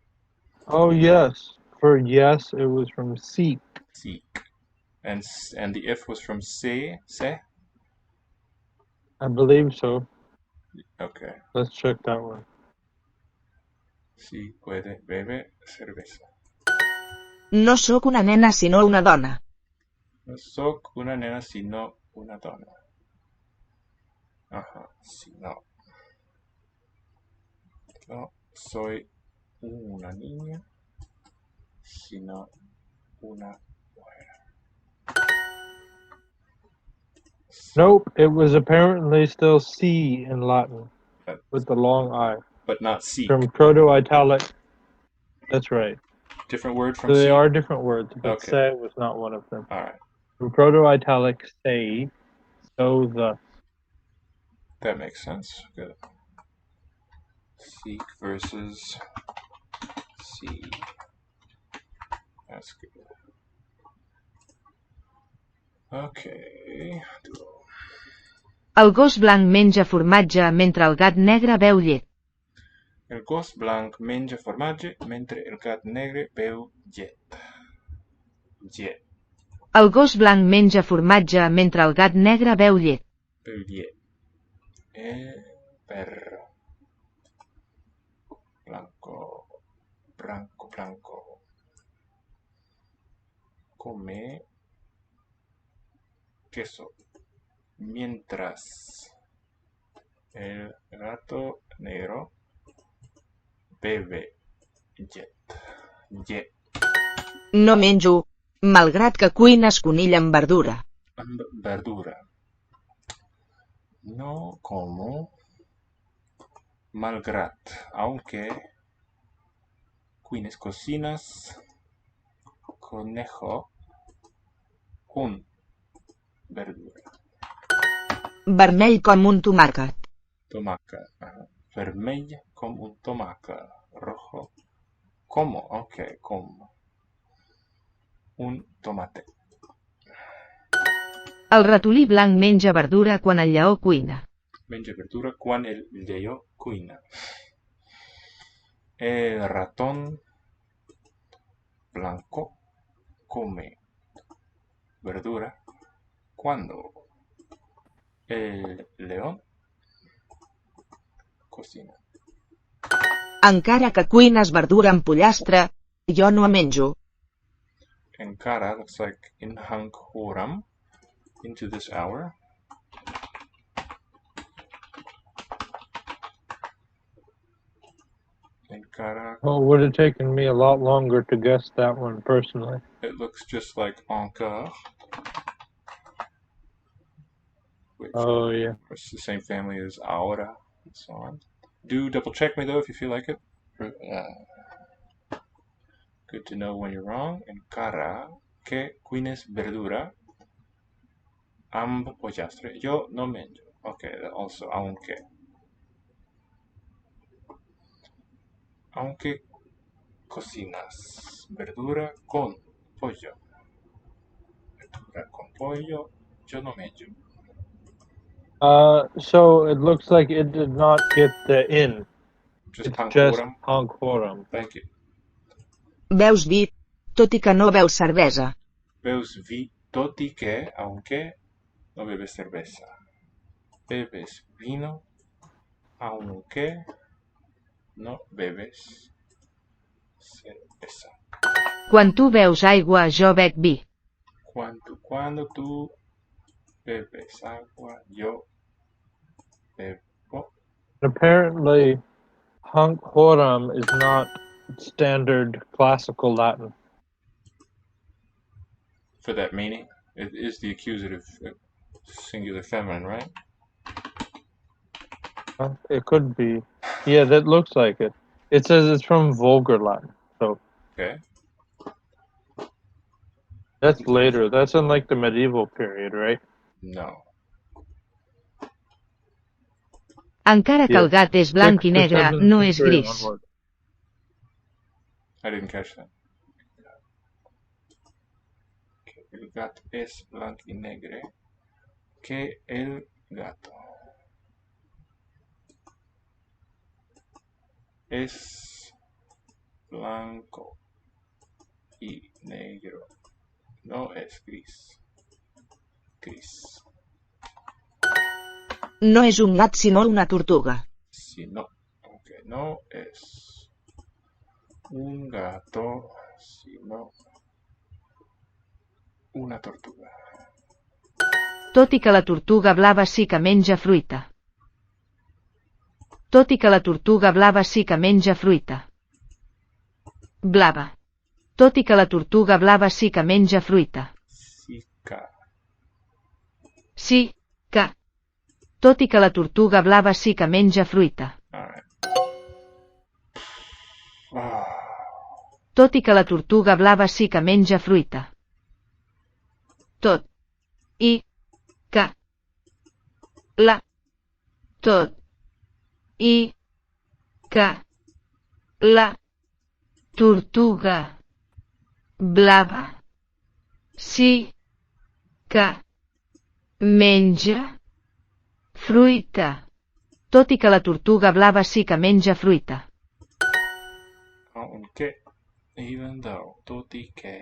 Oh yes. For yes it was from seek. Seek. And the if was from se. I believe so. Okay. Let's check that one. Si puede beber cerveza. No sóc una nena sinó una dona. No soc una nena sino una dona. Ajá, si no. No soy una niña, sino una mujer. Nope, it was apparently still C in Latin with the long I. But not seek. From Proto-Italic. That's right. Different word from So they seek? are different words, but Okay. se was not one of them. Alright. From Proto-Italic, say, so, the. That makes sense. Good. Seek versus see. That's good. Okay. El gos blanc menja formatge mentre el gat negre beu llet. El gos blanc menja formatge mentre el gat negre beu llet. Llet. El gos blanc menja formatge mentre el gat negre beu llet. Beu llet. El perro. Blanco. Come queso. Mientras el gato negro bebe llet. Llet. No menjo, malgrat que cuines conill amb verdura. Amb verdura. No como malgrat, aunque, quines cocinas, conejo, con verdura. Vermell com un tomàquet. Tomaca, vermell com un tomaca, rojo, como, ok, como un tomate. El ratolí blanc menja verdura quan el lleó cuina. Menja verdura quan el lleó cuina. El ratón blanco come verdura cuando el león cocina. Encara que cuines verdura amb pollastre, jo no menjo. Encara looks like in hank horam, into this hour. Encara, Well, it would have taken me a lot longer to guess that one personally. it looks just like encore, which Oh yeah. is the same family as ahora, and so on. Do double check me though if you feel like it. Good to know when you're wrong. Encara que quines verdura amb pollastre. Yo no menjo. Okay, also aunque. Aunque cocinas verdura con pollo. Verdura con pollo, yo no menjo. So it looks like it did not get the in. Just It's hank just horam. hank horam. Thank you. Beus vi, tot i que no beus cervesa. Beus vi, tot i que, aunque, no bebes cerveza. Bebes vino, aunque no bebes cerveza. Quan tu beus aigua, jo bec vi. Cuando tú bebes agua, yo bebo. Apparently, hanc horam is not standard classical Latin. For that meaning, it is the accusative singular feminine, right? It could be. Yeah, that looks like it. It says it's from Vulgar Latin. So Okay. that's later. That's in like the medieval period, right? No. Encara que el gat és blanc i 6th to negre, 7th no és century gris. onward. I didn't catch that. Que el gato es blanco y negro. Que el gato es blanco y negro. No es gris. Gris. No és un gat sinó una tortuga. Si no. Okay. No es un gato, sino una tortuga. Tot i que la tortuga blava sí que menja fruita. Tot i que la tortuga blava sí que menja fruita. Blava. Tot i que la tortuga blava sí que menja fruita. Sica. Sí, que. Tot i que la tortuga blava sí que menja fruita. Alright. Ah. Tot i que la tortuga blava sí que menja fruita. Tot. I. Que. La. Tot. I. Que. La. Tortuga. Blava. Sí. Que. Menja. Fruita. Tot i que la tortuga blava sí que menja fruita. Aunque, even though, tot i que.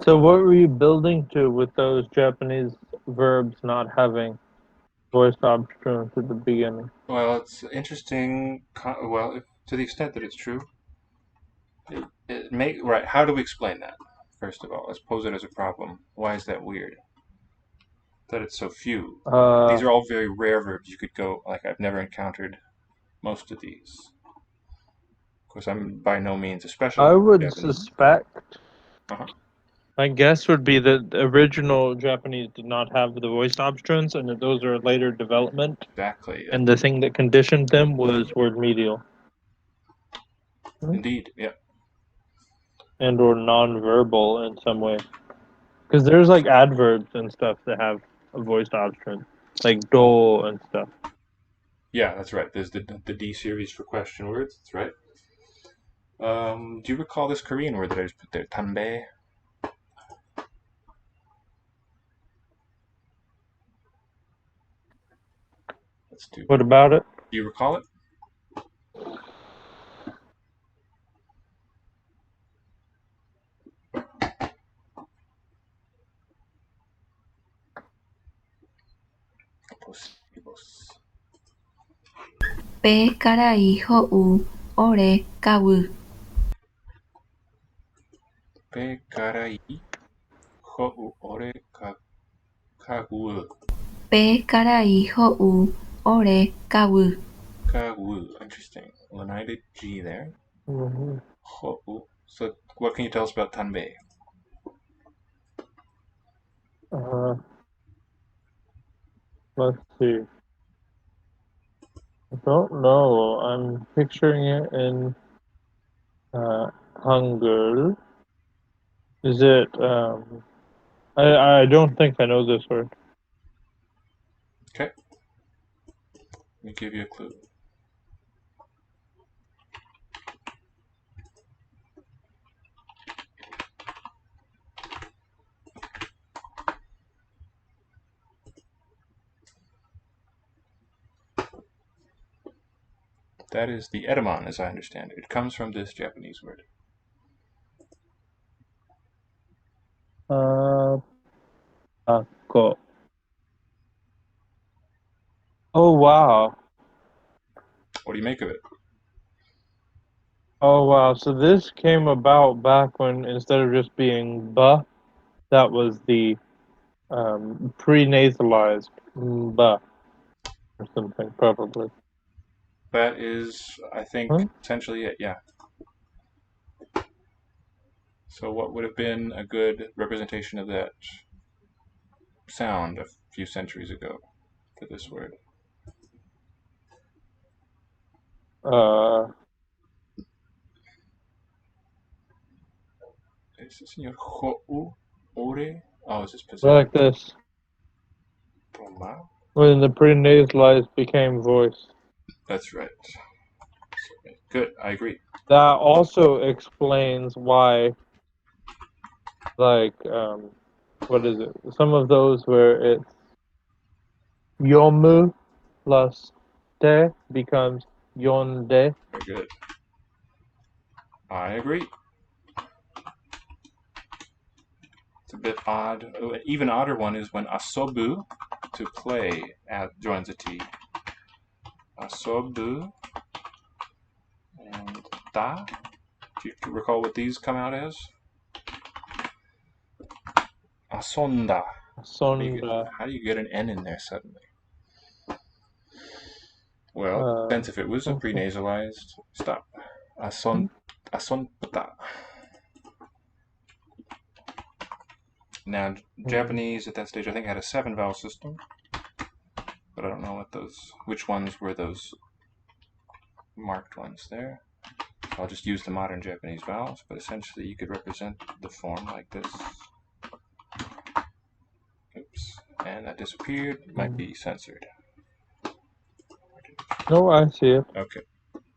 So what were you building to with those Japanese verbs not having voice obstruents at the beginning? Well, it's interesting. Well, to the extent that it's true, right. How do we explain that? First of all, let's pose it as a problem. Why is that weird? that it's so few. These are all very rare verbs. You could go, like, I've never encountered most of these. Of course, I'm by no means a specialist. I would Japanese. suspect. Uh-huh. My guess would be that the original Japanese did not have the voice obstruents, and that those are later development. Exactly. And the thing that conditioned them was word medial. Indeed, yeah. And or non-verbal in some way. Because there's like adverbs and stuff that have a voiced obstruent, like do and stuff. Yeah, that's right. There's the D series for question words. That's right. Do you recall this Korean word that I just put there? Tanbe? Let's do. What about it? Do you recall it? Positivos. ペからいほうおれかう Pe karai hou ore kagu. ペからいほうおれかう Kagu. Interesting. United G there. Mm-hmm. Hou. So, what can you tell us about Tanbe? Let's see. I don't know. I'm picturing it in Hangul. Is it? I don't think I know this word. Okay. Let me give you a clue. That is the edamon, as I understand it. It comes from this Japanese word. Ako. Oh wow. What do you make of it? Oh wow. So this came about back when instead of just being ba, that was the pre-nasalized ba or something probably. That is, I think, Huh? essentially it, yeah. So what would have been a good representation of that sound a few centuries ago for this word? Is this señor hou ore? Oh, is this possessed? Like this. Toma. When the pre-nasalized became voice. That's right. Good, I agree. That also explains why, like, what is it? Some of those where it's yomu plus de becomes yonde. Very good. I agree. It's a bit odd. An even odder one is when asobu, to play, joins a T. Asobu and da. Do you recall what these come out as? Asonda. Sonda. How do you get an N in there suddenly? Well, since if it was a pre-nasalized, stop. Asonta. Now, Japanese at that stage, I think, had a 7-vowel system, but I don't know which ones were those marked ones there. I'll just use the modern Japanese vowels, but essentially you could represent the form like this. Oops, and that disappeared. Might be censored. No, I see it. Okay.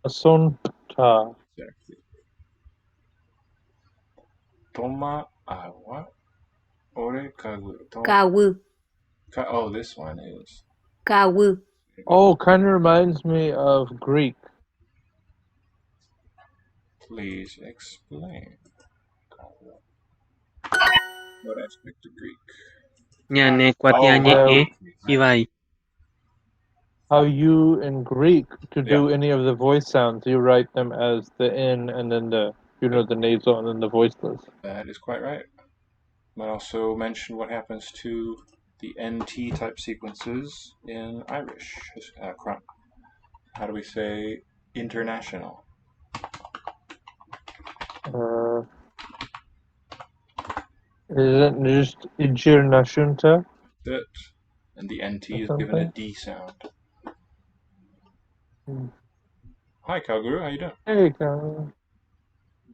Asonta. Exactly. Toma agua. Ore kagu. Kawu. Oh, this one is. Kawu. Oh, kind of reminds me of Greek. Please explain. What aspect of Greek? Ñane kuatiañe ibai. How you in Greek to do any of the voice sounds, you write them as the N and then the nasal and then the voiceless. That is quite right. Might also mention what happens to the NT type sequences in Irish. How do we say international? Is it just Internationta? That. And the NT is given a something? D sound. Hi, Calgary. How you doing? Hey, Colin.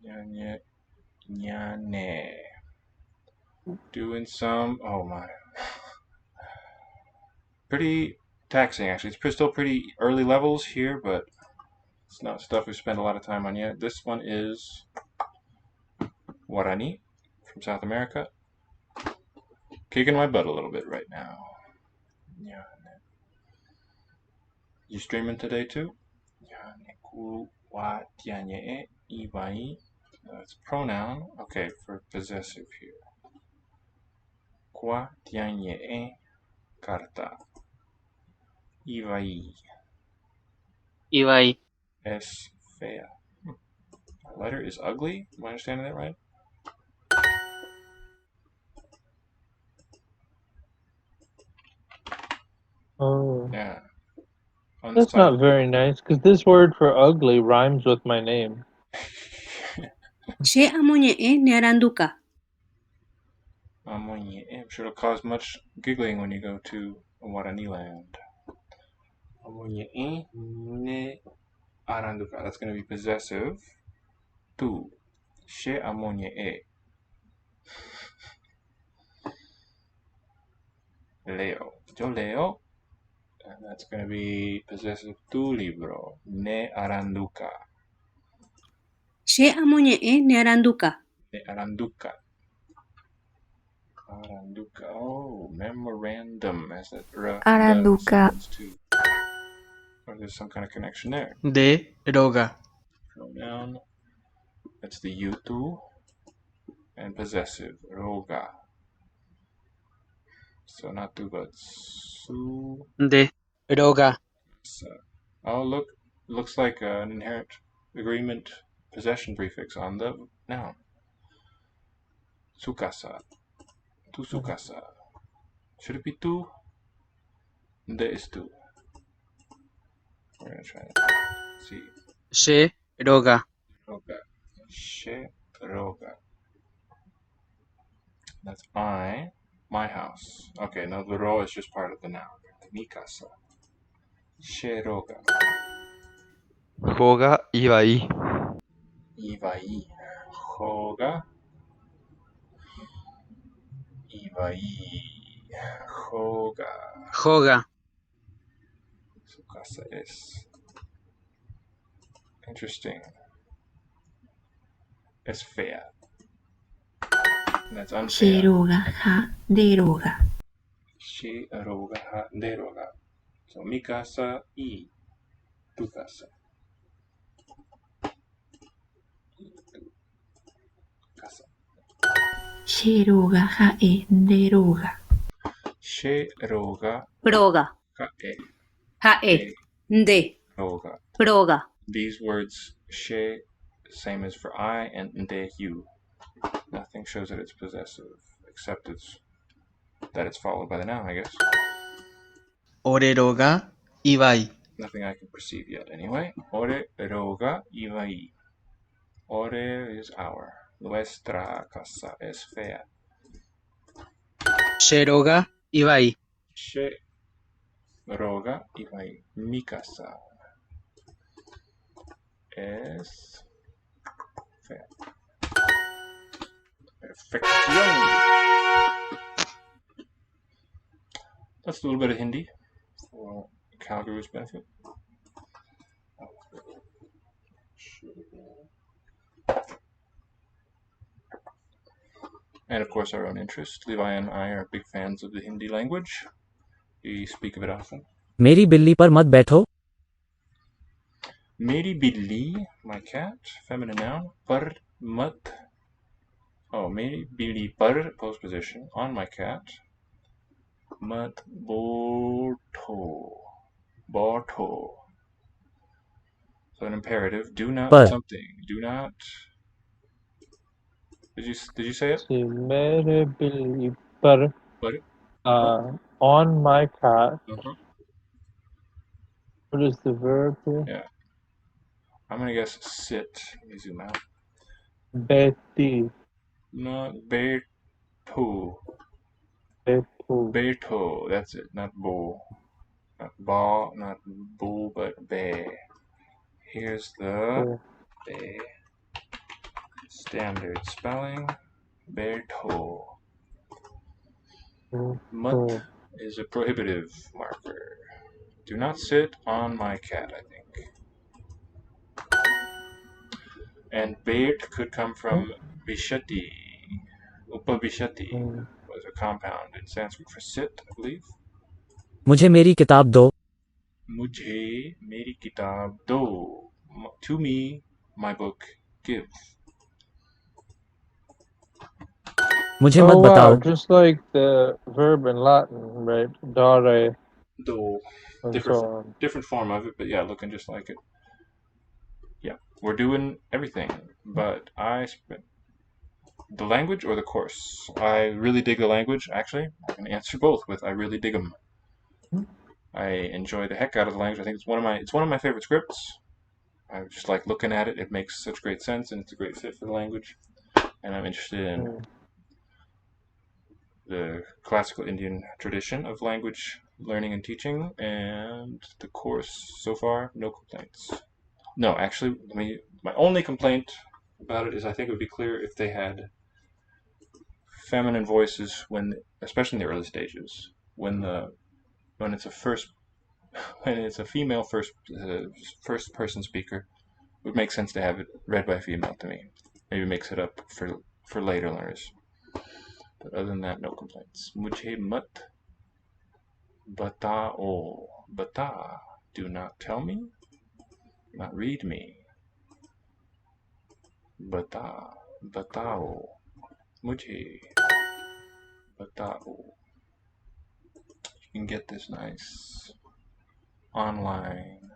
Nyane. Nyane. Doing some. Oh my. Pretty taxing, actually. It's still pretty early levels here, but it's not stuff we spend a lot of time on yet. This one is Guarani from South America. Kicking my butt a little bit right now. Yeah. You streaming today too? It's pronoun. Okay, for possessive here. Qua tianye carta. Ibai. Ibai. Es fea. That letter is ugly? Am I understanding that right? Oh. Yeah. That's not very nice, because this word for ugly rhymes with my name. She amonye'e nearanduka. I'm sure it'll cause much giggling when you go to Guarani land. Amonye'e ne aranduka. That's going to be possessive. Tu. She amonye'e. Leo. Yo leo. And that's going to be possessive tu libro. Ne aranduka. She amonye'e nearanduka. Ne aranduka. Aranduka. Oh, memorandum. As that Aranduka. too. Or there's some kind of connection there. De roga. Pronoun. That's the you tu. And possessive. Roga. So not tu, but su. De roga. Oh, look. Looks like an inherent agreement possession prefix on the noun. Sukasa. Tu sukasa. Should it be tu? De is tu. We're going to try it. See. She roga. Roga. She roga. That's I. My house. Okay, now the ro is just part of the noun. Mi casa. She roga. Joga Ibai. Ibai. Joga. Ibai. Joga. Joga. Su casa es. Interesting. Es fea. That's unfair. She roga ha deroga. She roga ha deroga. So mi casa y tu casa. Casa. She roga ha e deroga. She roga Proga. ha e. Ha'e. De. Roga. Proga. These words, she, same as for I, and de, you. Nothing shows that it's possessive, except that it's followed by the noun, I guess. Ore roga. Ibai. Nothing I can perceive yet, anyway. Ore roga ibai. Ore is our. Nuestra casa es fea. She roga. Ibai. She roga ibai. Mi casa es fea. Perfección. That's a little bit of Hindi for Calgary's benefit. And of course our own interest. Levi and I are big fans of the Hindi language. We speak of it often. मेरी बिल्ली पर मत बैठो. Meri billi, my cat, feminine noun. Par mat. Oh, meri billi par, postposition, on my cat. Mat borto. Borto. So an imperative. Do not Par. something. Do not. Did you say it? See, mere billi par. Par. On my cat. Uh-huh. What is the verb here? Yeah. I'm gonna guess sit. Let me zoom out. Beti. Not Beto. Betu. Beto. That's it. Not bo. Not ba. Not boo. But be. Here's the be. Standard spelling. Beto. Mut is a prohibitive marker. Do not sit on my cat, I think. And Beit could come from Bishati. Upabishati was a compound in Sanskrit for sit, I believe. मुझे मेरी किताब दो. Mujhe meri kitab do. To me, my book give. मुझे Oh मत wow, बताओ. just like the verb in Latin, right? Dare Do. and so on. Different form of it, but yeah, looking just like it. Yeah, we're doing everything, but the language or the course. I really dig the language. Actually, I can answer both with I really dig them. I enjoy the heck out of the language. I think it's one of my favorite scripts. I just like looking at it. It makes such great sense, and it's a great fit for the language. And I'm interested in the classical Indian tradition of language learning and teaching, and the course so far, no complaints. No, actually, my only complaint about it is I think it would be clear if they had feminine voices especially in the early stages, when it's a female first person speaker, it would make sense to have it read by a female to me. Maybe mix it up for later learners. But other than that, no complaints. Mujhe mat batao. Bata. Do not tell me. Not read me. Bata. Batao. Mujhe batao. You can get this nice online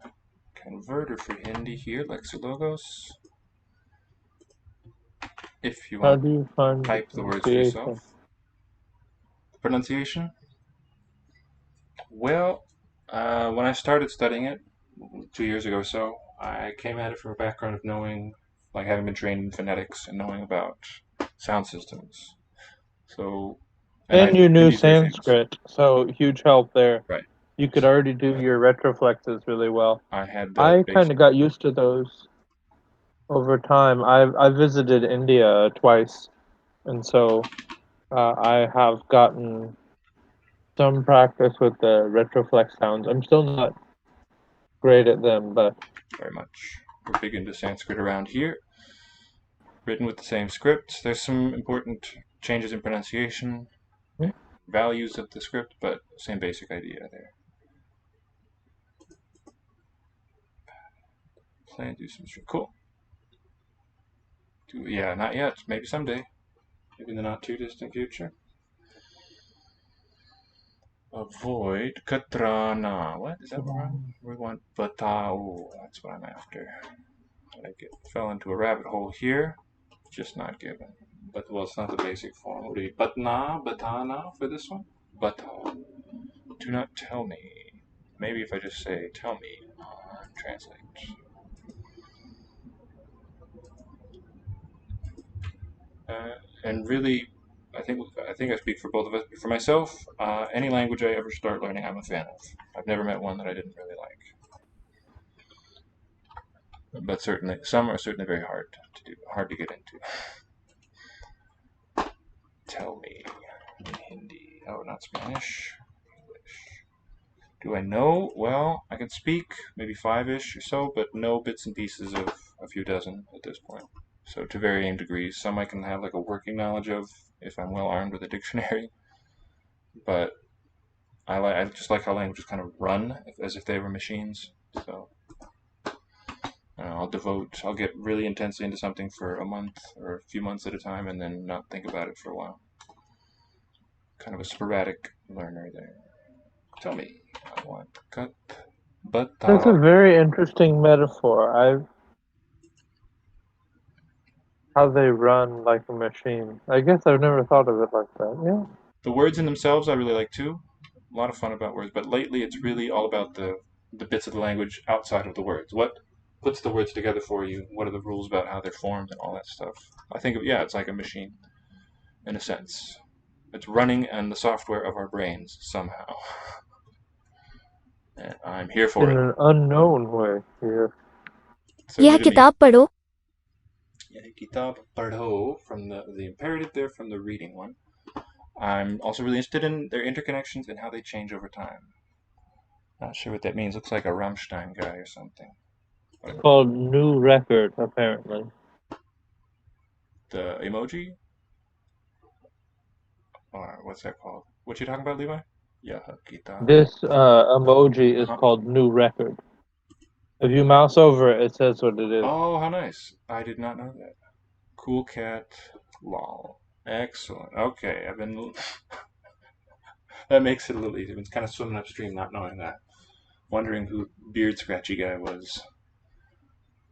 converter for Hindi here, Lexilogos. If you How want do you to find type the words for yourself. Pronunciation? Well, when I started studying it 2 years ago or so, I came at it from a background of knowing, like having been trained in phonetics and knowing about sound systems. So, And you knew Hindi's very famous. Sanskrit, so huge help there. Right. You could already do your retroflexes really well. I had the I kind basic. of got used to those over time. I visited India twice, and so I have gotten some practice with the retroflex sounds. I'm still not great at them, but Very much. We're big into Sanskrit around here. Written with the same script. There's some important changes in pronunciation, values of the script, but same basic idea there. Plan to do some cool. Yeah, not yet. Maybe someday. Maybe in the not too distant future. Avoid katrana. What is that wrong? We want batao. That's what I'm after. I fell into a rabbit hole here. Just not given. But well, it's not the basic form. Would it be batna, batana for this one? Bata. Do not tell me. Maybe if I just say tell me, translate. And really, I think I speak for both of us. For myself, any language I ever start learning, I'm a fan of. I've never met one that I didn't really like. But certainly, some are certainly very hard to do, hard to get into. Tell me in Hindi. Oh, not Spanish. English. Do I know? Well, I can speak maybe 5-ish or so, but no bits and pieces of a few dozen at this point. So to varying degrees. Some I can have like a working knowledge of if I'm well armed with a dictionary. But I just like how languages kind of run as if they were machines. So I'll get really intensely into something for a month or a few months at a time and then not think about it for a while. Kind of a sporadic learner there. Tell me, I want cut, but that's a very interesting metaphor. How they run like a machine. I guess I've never thought of it like that. Yeah. The words in themselves I really like too. A lot of fun about words, but lately it's really all about the bits of the language outside of the words. What puts the words together for you? What are the rules about how they're formed and all that stuff? I think, yeah, it's like a machine in a sense. It's running on the software of our brains somehow. And I'm here for In it. an unknown way. Yeah. So यह किताब पढ़ो. Kitab padho, from the imperative there, from the reading one. I'm also really interested in their interconnections and how they change over time. Not sure what that means. Looks like a Rammstein guy or something. It's called New Record, apparently. The emoji? Or what's that called? What you talking about, Levi? Yeah, Kitab. This emoji is called New Record. If you mouse over it, it says what it is. Oh, how nice. I did not know that. Cool cat, lol. Excellent. Okay, I've been... that makes it a little easier. I've been kind of swimming upstream not knowing that. Wondering who Beard Scratchy guy was.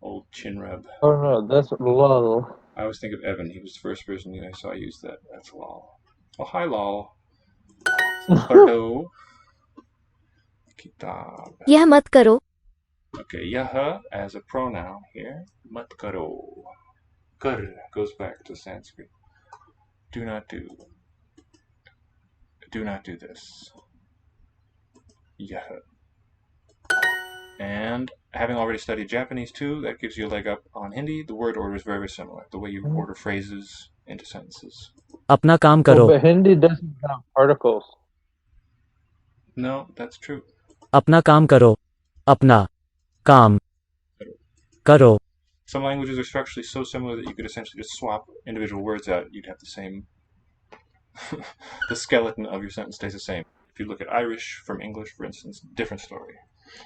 Old chin rub. Oh no, that's lol. I always think of Evan. He was the first person I saw use that. That's lol. Oh, hi, lol. Hello. Kitab. यह मत करो. Okay, yaha as a pronoun here. Mat karo. Kar goes back to Sanskrit. Do not do. Do not do this. Yaha. And having already studied Japanese too, that gives you a leg up on Hindi. The word order is very, very similar. The way you order phrases into sentences. अपना काम Oh, करो. but Hindi doesn't have particles. No, that's true. अपना काम करो. अपना काम करो. Some languages are structurally so similar that you could essentially just swap individual words out. You'd have the same... the skeleton of your sentence stays the same. If you look at Irish from English, for instance, different story.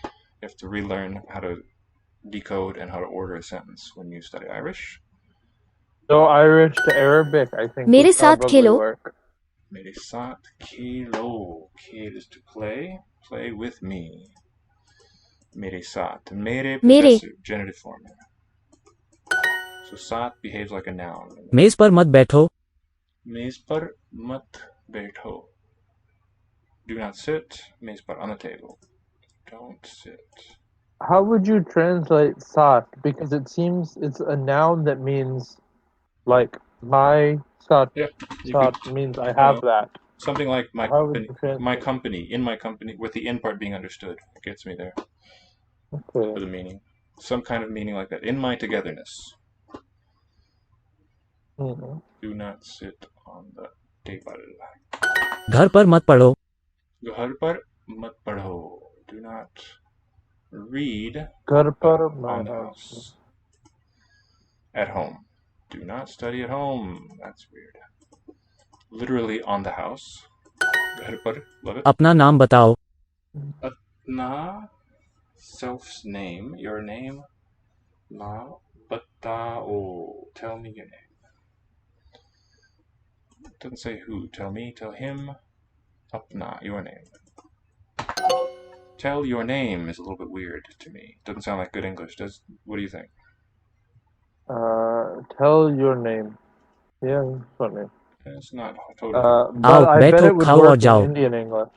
You have to relearn how to decode and how to order a sentence when you study Irish. So Irish to Arabic, I think मेरे would साथ probably Khelo. work. Mere saat khelo. Khel is to play. Play with me. Mere saat. Mere मेरे. possessive, genitive form. So saat behaves like a noun. मेज पर मत बैठो. Mez par mat बैठो. Do not sit. Mez par, on the table. Don't sit. How would you translate sat? Because it seems it's a noun that means like my sat. Yeah, Sat means I have that. something like my How would company, you translate? my company, in my company, with the in part being understood. It gets me there for Okay. the meaning. Some kind of meaning like that. In my togetherness. Mhm. Do not sit on the table. घर पर मत पढ़ो. Ghar par mat padho. Do not read घर पर on the my house. At home. Do not study at home. That's weird. Literally on the house. Ghar par, love it. अपना नाम बताओ. Na, self's name, your name. Na, batao. Tell me your name. It doesn't say who. Tell me, tell him. Apna, your name. Tell your name is a little bit weird to me. Doesn't sound like good English. What do you think? Tell your name. Yeah, that's funny. It's not totally. But I bet बैठो, it would खाओ और work in जाओ. Indian English.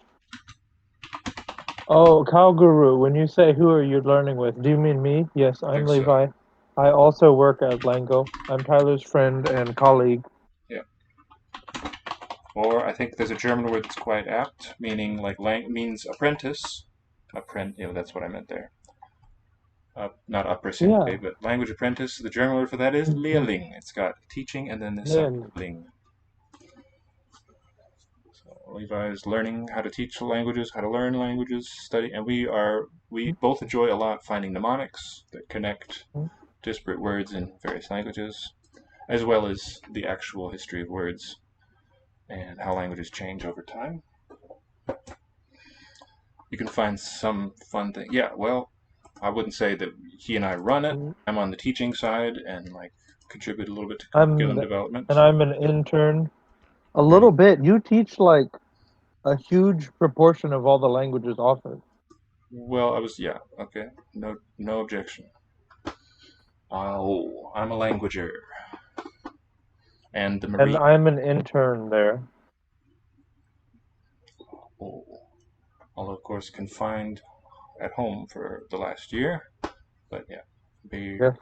Oh, Cow Guru, when you say who are you learning with, do you mean me? Yes, I'm Think so. Levi. I also work at Lango. I'm Tyler's friend and colleague. Yeah. Or I think there's a German word that's quite apt, meaning like means apprentice. That's what I meant there. Not upper simply, Yeah. but language apprentice. The German word for that is Lehrling. It's got teaching and then the second ling. So Levi is learning how to teach languages, how to learn languages, study, and we both enjoy a lot finding mnemonics that connect disparate words in various languages, as well as the actual history of words and how languages change over time. You can find some fun thing. Yeah, well, I wouldn't say that he and I run it. I'm on the teaching side and like contribute a little bit to curriculum development. And I'm an intern. A little bit. You teach like a huge proportion of all the languages offered. Well, okay. No objection. Oh, I'm a languager. And the Marine. And I'm an intern there. Although, of course, confined at home for the last year. But yeah. Yes.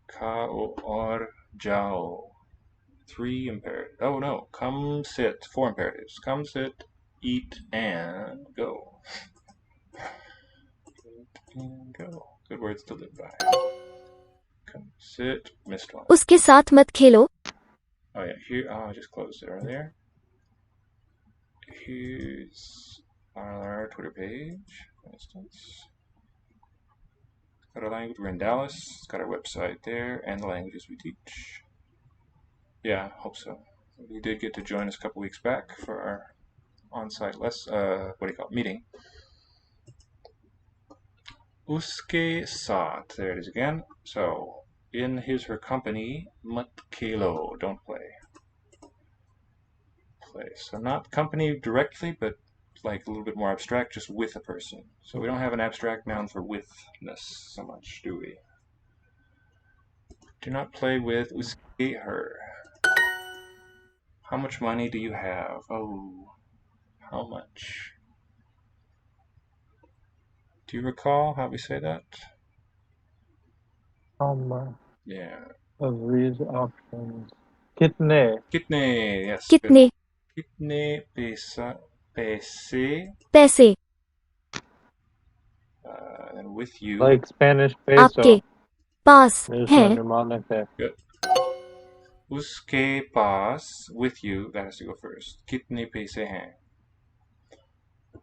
Kao or jao. 3 imperatives. Oh no, come sit. 4 imperatives. Come sit, eat, and go. Eat and go. Good words to live by. Come sit. Missed one. उसके साथ मत खेलो. Oh yeah, here. Oh, I just closed it earlier. Here's our Twitter page, for instance. Got our language. We're in Dallas. It's got our website there and the languages we teach. Yeah, hope so. You did get to join us a couple weeks back for our on-site meeting. Uske saat. There it is again. So, in his her company, mat kelo. Don't play. Play. So not company directly, but like a little bit more abstract, just with a person. So we don't have an abstract noun for withness so much, do we? Do not play with uske her. How much money do you have? Oh, how much? Do you recall how we say that? Yeah. Of these options. Kitne. Kitne, yes. कितने. Kitne paise, पैसे. and with you. Like Spanish आपके. peso. पास. There's हैं. mnemonic there. Good. Uske paas, with you, that has to go first. Kitne paise hain?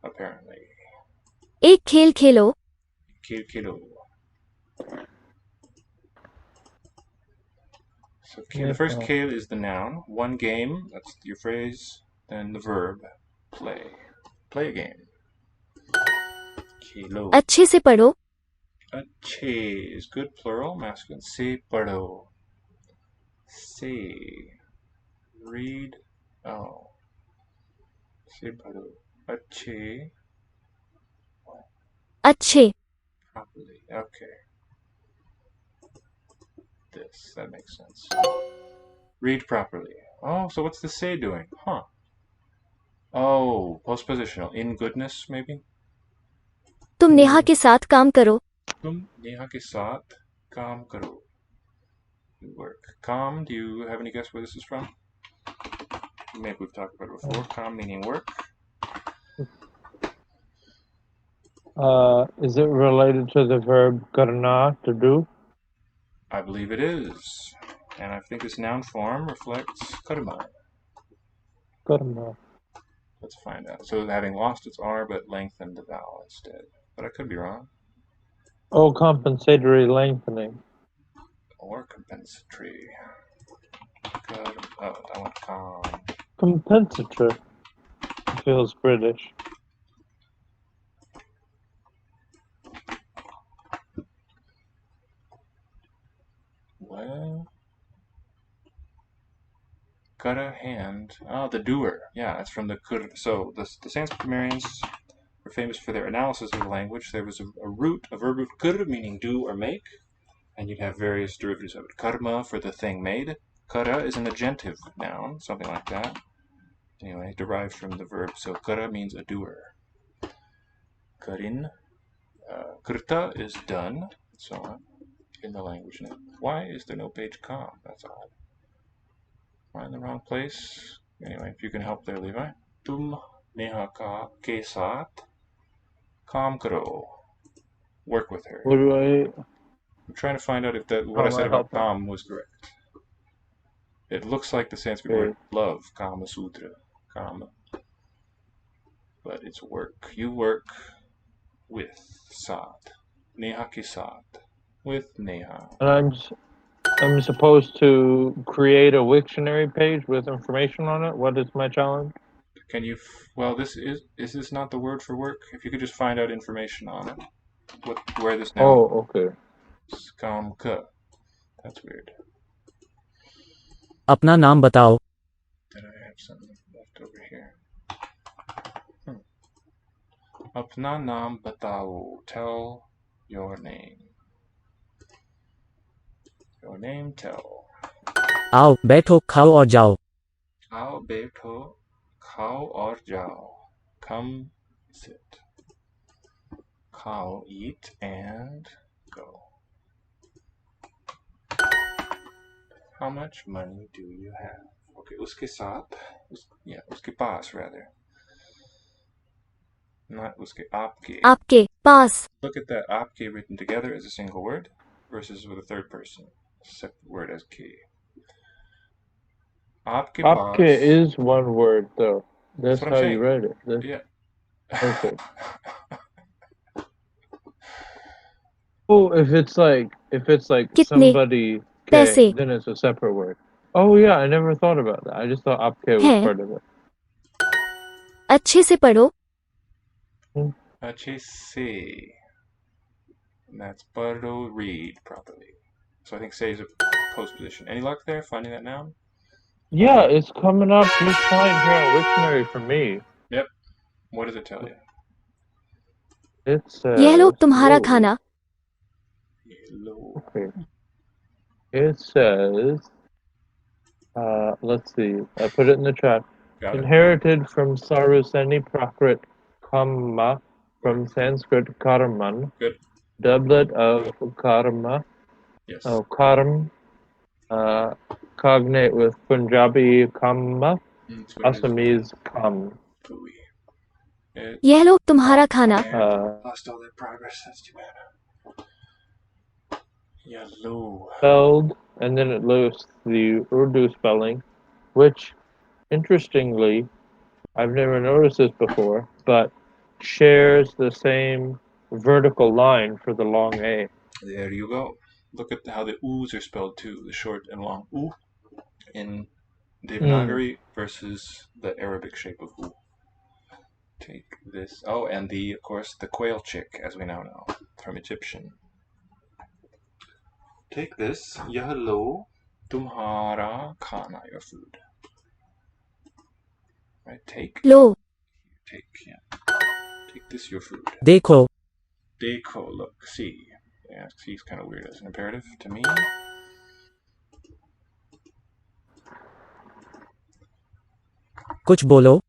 Apparently. एक खेल खेलो. Kilo. So the first kale is the noun. One game, that's your phrase. Then the verb, play. Play a game. Kilo. अच्छे से पढ़ो. Achhe is good, plural, masculine. Se pado. Se. Read. Oh. Se pado. Achhe. अच्छे. Properly. Okay. That makes sense. Read properly. Oh, so what's the say doing? Huh. Oh, postpositional. In goodness, maybe? तुम नेहा के साथ काम करो. Tum neha ke saath kaam karo. You work. Kaam, do you have any guess where this is from? Maybe we've talked about it before. Kaam meaning work. Is it related to the verb karna, to do? I believe it is. And I think this noun form reflects karma. Karna. Let's find out. So having lost its R but lengthened the vowel instead. But I could be wrong. Oh, compensatory lengthening. Or compensatory. Oh, I want calm. Compensatory. Feels British. Well, got a hand. Oh, the doer. Yeah, that's from the kur. So the Sanskrit grammarians were famous for their analysis of the language. There was a verb root kur, meaning do or make, and you'd have various derivatives of it. Karma for the thing made. Kara is an agentive noun, something like that. Anyway, derived from the verb. So kara means a doer. Karin. Krita is done, and so on, in the language name. Why is there no page com? That's odd. Am I in the wrong place? Anyway, if you can help there, Levi. Tum neha ka ke saath kaam karo. Work with her. What do I... I'm trying to find out if what I said about kam was correct. It looks like the Sanskrit word love, Kama Sutra, Kama. But it's work. You work with Sat. Neha ki Sat. With Neha. And I'm supposed to create a Wiktionary page with information on it? What is my challenge? Can you... Well, is this not the word for work? If you could just find out information on it. Where this now... Oh, okay. Skam ka. That's weird. अपना नाम बताओ. Did I have something left over here? Apna naam batao. Tell your name. Your name, tell. आओ बैठो खाओ और जाओ. Ao beto, khao or jao. Come sit. Khao, eat, and go. How much money do you have? Okay, uske saath. Uske paas rather. Not uske aapke. आपके पास Look at that aapke written together as a single word versus with a third person. Separate word as ke. Aapke Apke paas. is one word though. That's what I'm how saying. you write it. That's, Yeah. okay. Oh, if it's like कितने somebody K, पैसे then it's a separate word. Oh yeah, I never thought about that. I just thought apke was हैं part of it. अच्छे से पढ़ो Ache se. And that's Bardo read properly. So I think say is a post position. Any luck there finding that noun? Yeah, it's coming up just fine here on Wiktionary for me. Yep. What does it tell you? It यह लो says, तुम्हारा whoa, खाना Hello. okay. It says, let's see. I put it in the chat. Got it. Inherited from Saruseni Prakrit Kamma from Sanskrit Karman, Good. doublet of karma, Yes. karm, cognate with Punjabi kamma, That's what it is. Assamese kam. Pooey. It, यह लो तुम्हारा खाना man, lost all that progress. That's too bad. Yellow. Spelled, and then it lists the Urdu spelling, which, interestingly, I've never noticed this before, but shares the same vertical line for the long A. There you go. Look at how the oos are spelled too. The short and long oo in Devanagari versus the Arabic shape of oo. Take this. Oh, and of course, the quail chick, as we now know, from Egyptian. Take this. Yah lo tumhara khana, your food. Right? Take. Low Yeah. Take this, your food. देखो Dekho, look, see. Yeah, see is kind of weird as an imperative to me. कुछ बोलो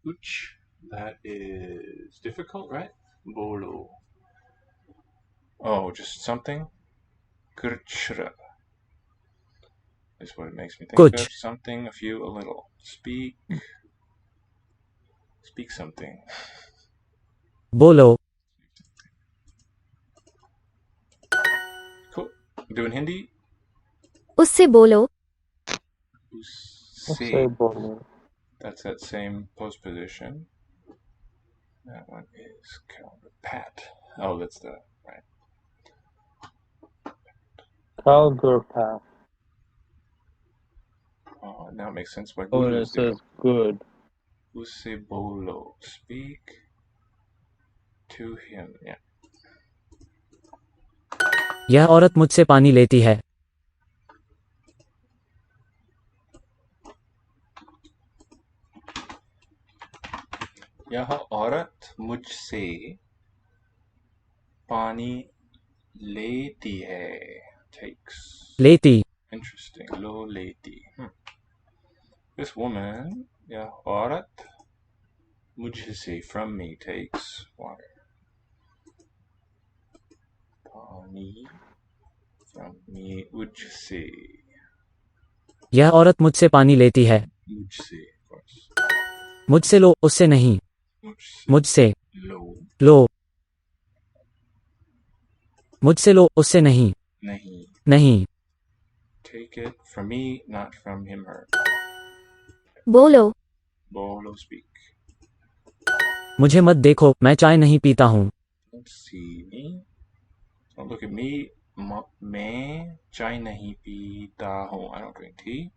Uch, that is difficult, right? Bolo. Oh, just something? Kurchra is what it makes me think कुछ of. Something, a few, a little. Speak something. बोलो Cool. Doing Hindi? उससे बोलो Usse. That's that same post position. That one is called pat. Oh, that's the right. Kalgurpa. Oh, now it makes sense why Oh, and it Gurus do. says good. Usse bolo. Speak to him. Yeah. यह औरत मुझसे पानी लेती है यह औरत मुझसे पानी लेती है. Takes. लेती Interesting. Lo leti. This woman, yah औरत मुझसे, from me, takes water. Pani from me, मुझसे. यह औरत मुझसे पानी लेती है मुझसे, of course. मुझसे लो उससे नहीं मुझसे. मुझसे Lo. लो मुझसे लो उससे नहीं Nahi. नहीं Take it from me, not from him, her. बोलो Bolo, speak. मुझे मत देखो मैं चाय नहीं पीता हूँ Don't see me. Don't look at me. मैं चाय नहीं पीता हूँ. I don't drink tea.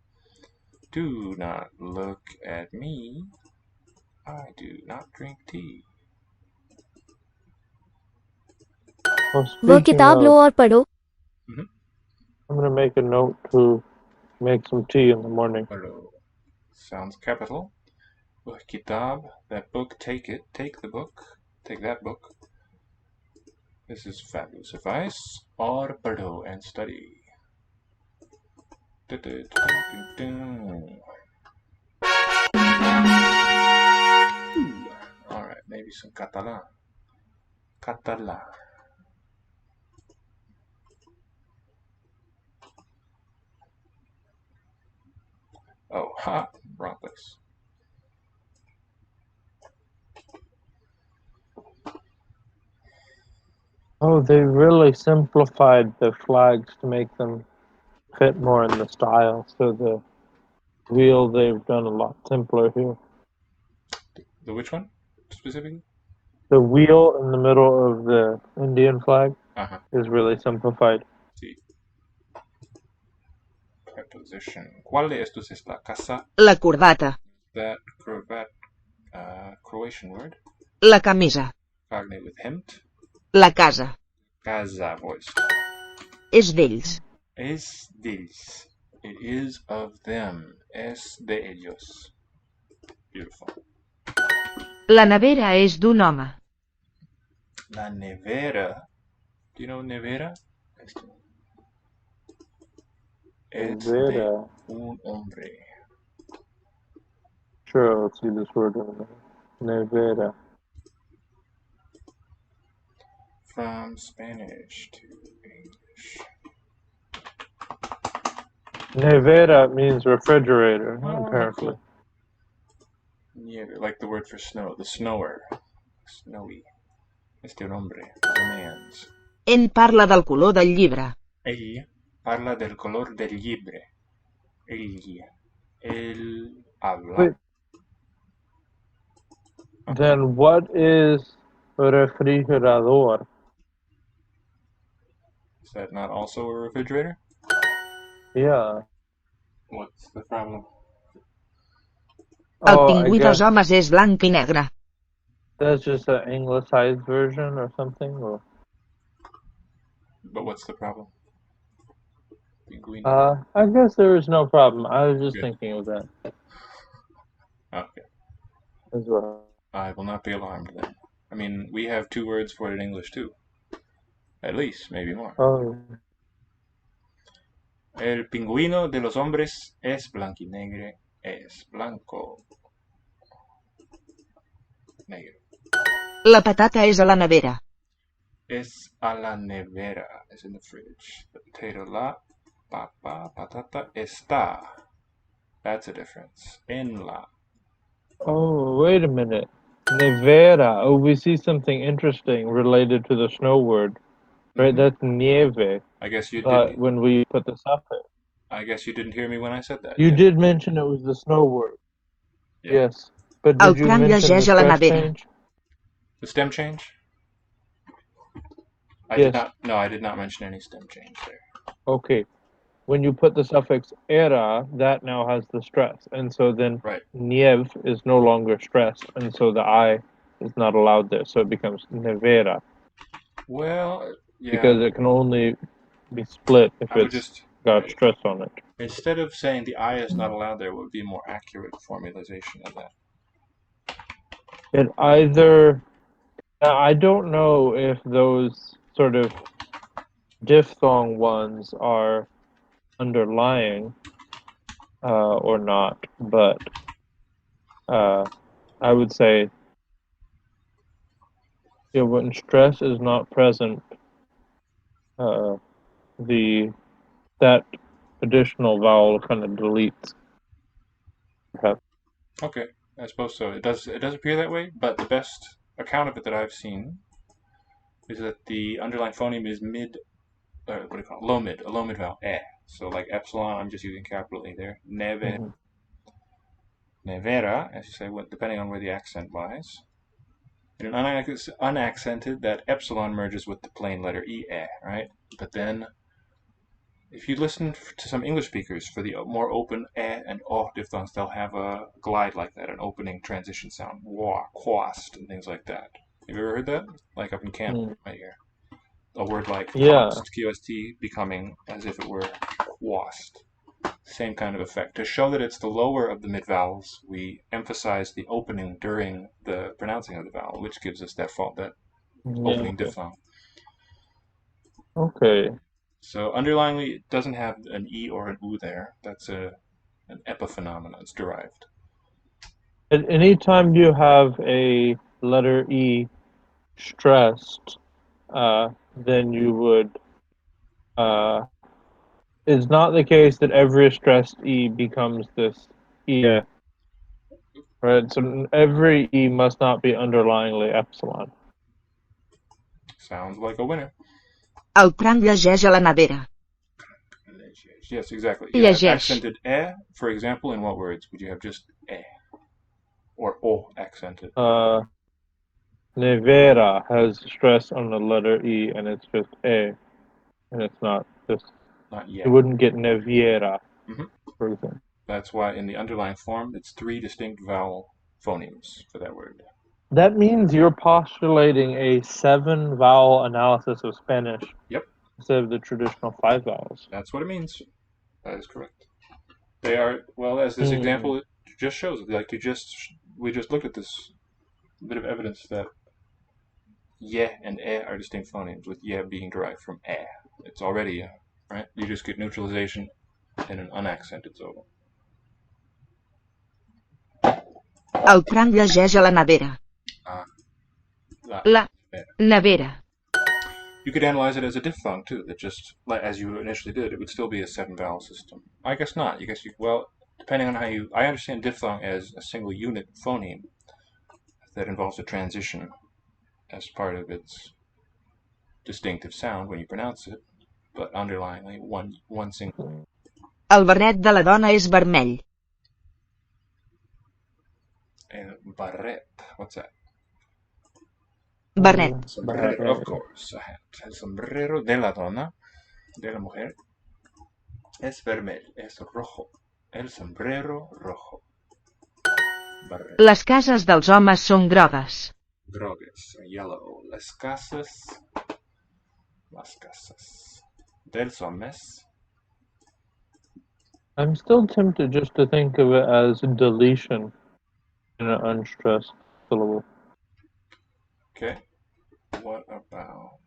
Do not look at me. I do not drink tea. Well, वह speaking किताब लो of, और पढ़ो I'm going to make a note to make some tea in the morning. Hello. Sounds capital. Kitab, that book, take it. Take the book. Take that book. This is fabulous advice. Aur padho and study. Alright. maybe some Catalan. Catalan. Oh, ha! Wrong place. Oh, they really simplified the flags to make them fit more in the style. So the wheel they've done a lot simpler here. The which one specifically? The wheel in the middle of the Indian flag is really simplified. Sí. Preposition. ¿Cuál de estos es la casa? La corbata. That cravat, Croatian word. La camisa. Cognate with hemd. La casa. Casa voice. És d'ells. Es d'ells. It is of them. Es de ellos. Beautiful. La nevera és d'un home. La nevera. Do you know nevera? Es de un hombre. Sure, let's see this word in a minute. Nevera. From Spanish to English. Nevera means refrigerator, apparently. Cool. Nieve, like the word for snow, the snower. Snowy. Este hombre, the man's. Ell parla del color del llibre. Ell parla del color del libre. Él habla. Wait. Then what is refrigerador? Is that not also a refrigerator? Yeah. What's the problem? El pingüí dels homes és blanc i negre. That's just an anglicized version or something? Or? But what's the problem? I guess there is no problem. I was just thinking of that. Okay. As well. I will not be alarmed then. I mean, we have 2 words for it in English too. At least, maybe more. Oh. El pingüino de los hombres es blanquinegre, es blanco. Negro. La patata és a la nevera. Es a la nevera, is in the fridge. The potato, la patata está. That's a difference. En la. Oh, wait a minute. Nevera. Oh, we see something interesting related to the snow word. Right, that's nieve. I guess you did. When we put the suffix. I guess you didn't hear me when I said that. You did mention it was the snow word. Yeah. Yes. But did you mention the stress change? The stem change? I Yes. did not. No, I did not mention any stem change there. Okay. When you put the suffix era, that now has the stress. And so then niev is no longer stressed. And so the I is not allowed there. So it becomes nevera. Well, yeah. Because it can only be split if it's got stress on it. Instead of saying the I is not allowed there, would be a more accurate formalization of that. It either... Now, I don't know if those sort of diphthong ones are underlying or not, but I would say when stress is not present, that additional vowel kind of deletes. Okay, I suppose so. It does appear that way, but the best account of it that I've seen is that the underlying phoneme is low mid, a low mid vowel, So like epsilon, I'm just using capital E there. Nevera, as you say, depending on where the accent lies. In an unaccented, that epsilon merges with the plain letter E, right? But then, if you listen to some English speakers, for the more open and o diphthongs, they'll have a glide like that, an opening transition sound, wa, quast, and things like that. Have you ever heard that? Like up in Canada, right here. A word like quast, QST, becoming as if it were quast. Same kind of effect. To show that it's the lower of the mid-vowels, we emphasize the opening during the pronouncing of the vowel, which gives us that opening diphthong. Okay. So underlyingly, it doesn't have an E or an U there. That's an epiphenomenon. It's derived. At any time you have a letter E stressed, then you would. It's not the case that every stressed E becomes this E, right? So every E must not be underlyingly epsilon. Sounds like a winner. El cranc llegeix a la nevera. Yes, exactly. You have Llegeix. accented e, for example, in what words? Would you have just e? Or o accented? Nevera has stress on the letter E, and it's just A, and it's not just. Not You yet. wouldn't get Neviera, Mhm. for example. That's why in the underlying form, it's 3 distinct vowel phonemes for that word. That means you're postulating a 7-vowel analysis of Spanish. Yep. Instead of the traditional 5 vowels. That's what it means. That is correct. They are, well, as this example just shows, like we just looked at this bit of evidence that ye and e are distinct phonemes, with ye being derived from e. It's already, right? You just get neutralization in an unaccented syllable. El cranc llegeix a la nevera. La nevera. You could analyze it as a diphthong too, that just, like as you initially did, it would still be a 7-vowel system. I guess not. Well, depending on how I understand diphthong as a single unit phoneme that involves a transition as part of its distinctive sound when you pronounce it, but underlyingly one single. El barret de la dona és vermell. And barret, what's that? Barret. Sombrero, of course, a hat. El sombrero de la dona, de la mujer, es vermell, es rojo. El sombrero rojo. Barret. Les cases dels homes són grogues. Grogues, yellow. Las casas dels hombres. I'm still tempted just to think of it as deletion in an unstressed syllable. Okay. What about?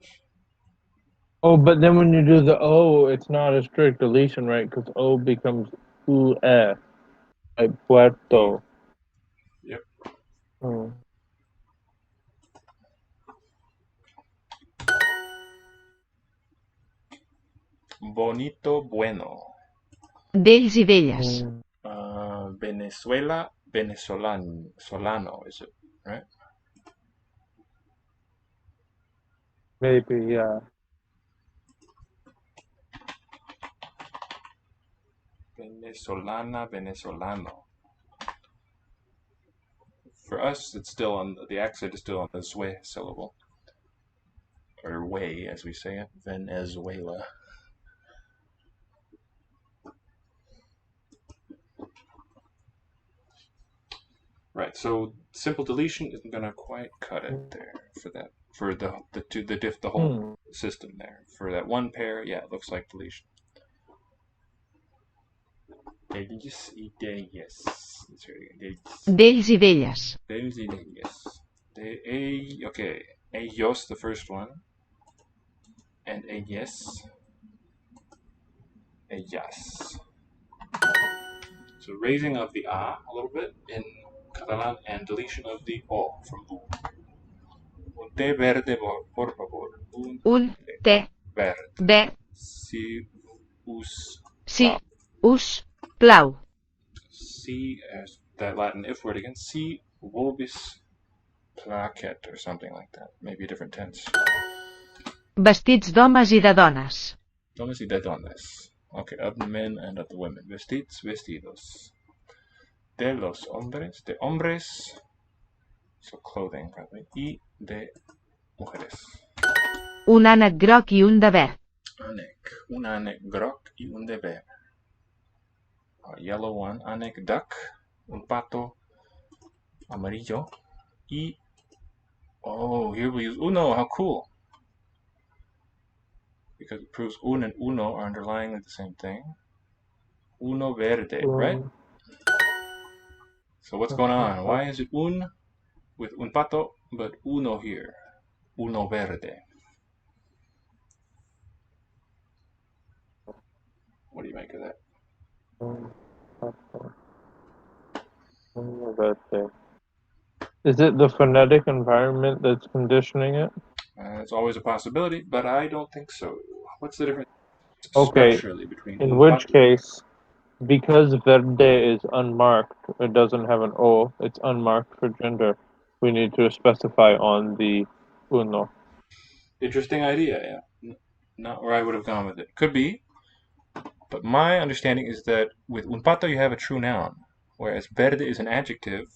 Oh, but then when you do the O, it's not a strict deletion, right? Because O becomes ue, like puerto. Yep. Bonito, bueno. D'ells i d'elles. Venezuela, Solano, is it, right? Maybe, yeah. Venezolana, venezolano. For us, it's still on, the accent is still on the zue syllable. Or way, as we say it. Venezuela. Right, so simple deletion isn't gonna quite cut it there for that, for the whole system there. For that one pair, yeah, it looks like deletion. D'ells i d'elles. D'ells i d'elles. D'ells i d'elles. Okay, ellos, the first one, and ellas, ellas. So raising of the a little bit in Catalan and deletion of the o from u. Un té verde, por favor. Un té verde. Si us plau. Si, as that Latin if word again. Si vobis placet, or something like that. Maybe a different tense. Vestits d'homes i de dones. Dones y de dones. Okay, of the men and of the women. Vestits, vestidos. De los hombres, de hombres, so clothing probably, y de mujeres. Un ànec groc i un de verd. Un ànec groc y un de verd. A yellow one, ànec duck, un pato amarillo, y, oh, here we use uno, how cool. Because it proves un and uno are underlying the same thing. Uno verde, right? So what's going on? Why is it un with un pato, but uno here? Uno verde. What do you make of that? Uno verde. Is it the phonetic environment that's conditioning it? It's always a possibility, but I don't think so. What's the difference Okay, structurally between in un which pato? case, because verde is unmarked, it doesn't have an O, it's unmarked for gender, we need to specify on the uno. Interesting idea, yeah. Not where I would have gone with it. Could be, but my understanding is that with un pato you have a true noun, whereas verde is an adjective,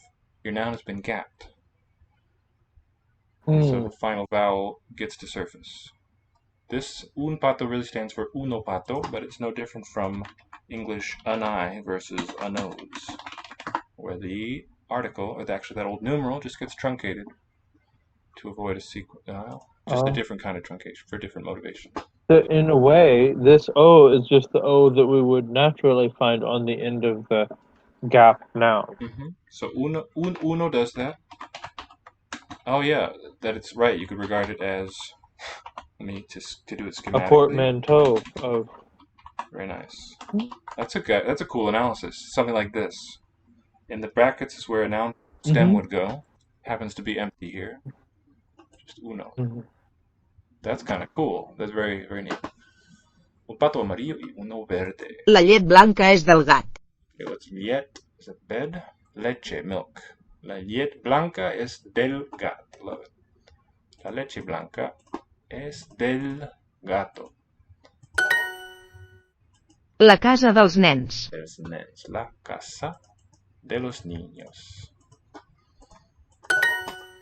your noun has been gapped. And so the final vowel gets to surface. This un pato really stands for uno pato, but it's no different from English an eye versus a nose, where the article, or actually that old numeral, just gets truncated to avoid a sequence. Just a different kind of truncation for different motivation. In a way, this O is just the O that we would naturally find on the end of the gap noun. So uno does that. Oh yeah, that it's right. You could regard it as, let me just to do it schematically. A portmanteau of. Very nice. That's a cool analysis. Something like this. In the brackets is where a noun stem would go. Happens to be empty here. Just uno. That's kind of cool. That's very, very neat. Un pato amarillo y uno verde. La llet blanca és del gat. Okay, what's llet? Is it bed? Leche, milk. La llet blanca es del gato. Love it. La leche blanca es del gato. La casa dels nens. Dels nens. La casa de los niños.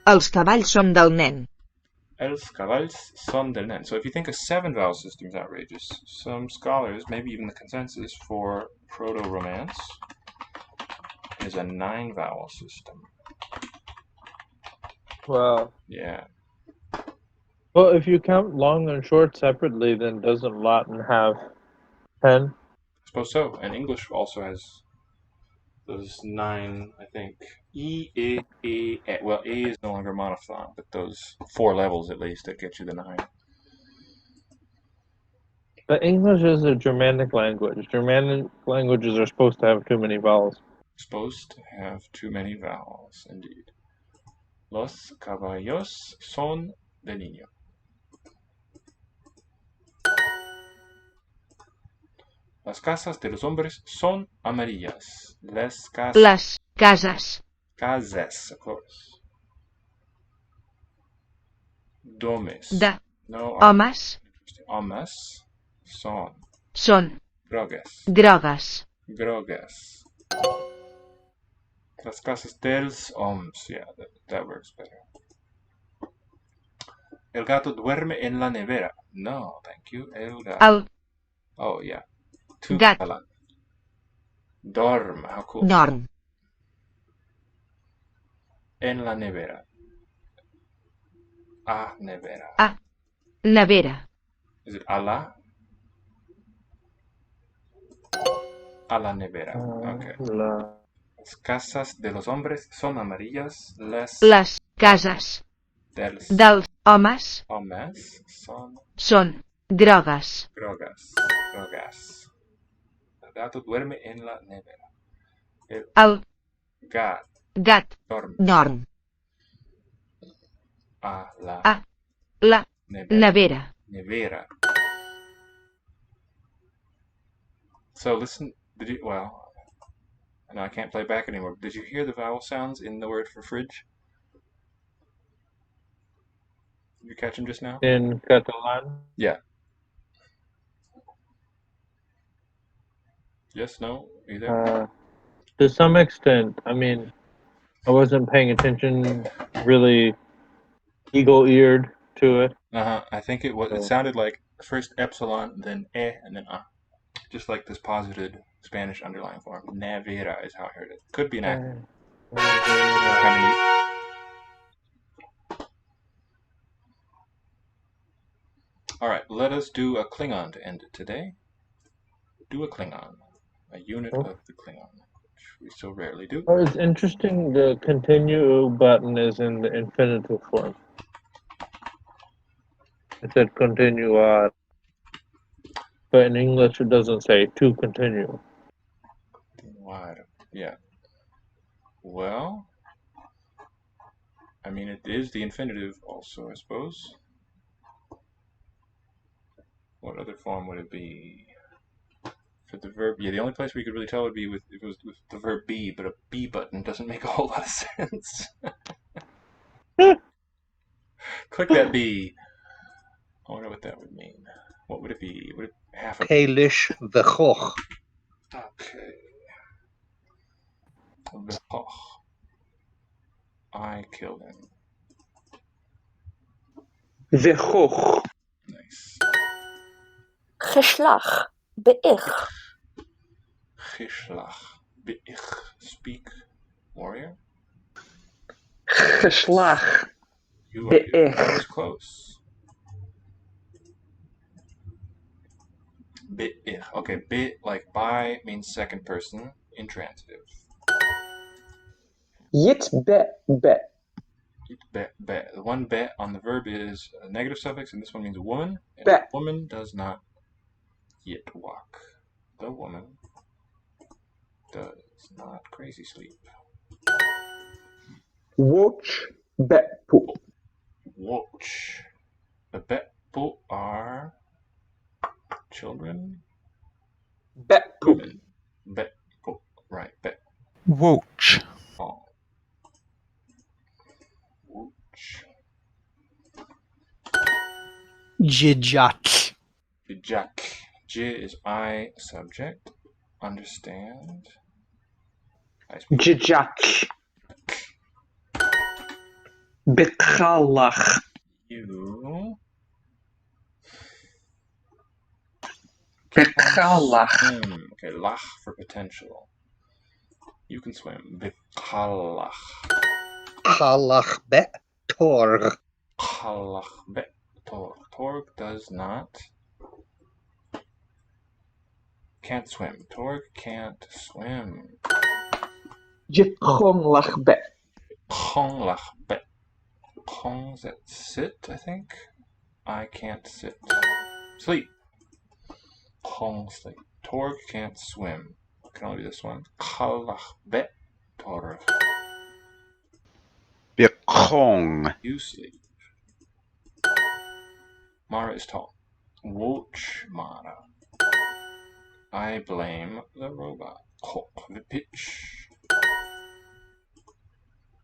Els cavalls són del nen. Els cavalls son del nen. So if you think a 7-vowel system is outrageous, some scholars, maybe even the consensus for Proto-Romance, is a 9-vowel system. Wow. Yeah. Well, if you count long and short separately, then doesn't Latin have 10? I suppose so. And English also has those 9, I think. E, A, A. Well, A is no longer monophthong, but those 4 levels at least that get you the 9. But English is a Germanic language. Germanic languages are supposed to have too many vowels. Supposed to have too many vowels, indeed. Los caballos son de niño. Las casas de los hombres son amarillas. Les cases. Casas, of course. Domes. De No homes homes son són grogues. grogues. Las casas dels homes. Yeah, that works better. El gato duerme en la nevera. No, thank you. El gato. Oh, yeah. Gat. Dorm. How cool. Dorm. En la nevera. A nevera. Nevera. Is it a la? A la nevera. Okay. Las casas de los hombres son amarillas. Les cases dels homes son grogues. grogas. El gato duerme en la nevera. El gat dorm a la nevera. nevera. So listen, no, I can't play back anymore. Did you hear the vowel sounds in the word for fridge? Did you catch them just now? In Catalan? Yeah. Yes, no, either? To some extent. I mean, I wasn't paying attention really eagle-eared to it. I think it sounded like first epsilon, then and then a. Just like this posited Spanish underlying form. Nevera is how I heard it. Could be an accident. Kind of neat. Alright, let us do a Klingon to end it today. Do a Klingon. A unit of the Klingon, which we so rarely do. Oh, it's interesting the continue button is in the infinitive form. It said continuar. But in English it doesn't say to continue. Yeah. Well, I mean, it is the infinitive also, I suppose. What other form would it be? For the verb, yeah, the only place where you could really tell would be if it was with the verb be, but a be button doesn't make a whole lot of sense. Click that be. I wonder what that would mean. What would it be? Would it half a... Kalish v'choch. Okay. V'choch. I killed him. V'choch. Nice. Geslach. Beich. Gishlach. Beich. Speak. Warrior? Geslach. You are Beich. That was close. Beich. Okay, bit like by means second person, intransitive. Yit bet bet. Bet. The one bet on the verb is a negative suffix, and this one means a woman. And Bet. a woman does not yet walk. The woman does not crazy sleep. Watch bet pu. Watch. The bet pu are children. Bet pu. Women. Bet pu. Right. Bet. Watch. Oh. Watch. Jijak. Jack. J is I subject. Understand. I speak. Jijak. Bechalach. You. Bechalach. Okay, lach for potential. You can swim. Bechalach. Chalach bet torg. Chalach bet. Torg. Torg does not. Can't swim. Torg can't swim. Jichonglach bet. Konglach bet. Kong's that sit, I think. I can't sit. Sleep. Kong sleep. Torg can't swim. Can only be this one. Chalach bet. Torg. Bechong. You sleep. Mara is tall. Watch Mara. I blame the robot. The pitch.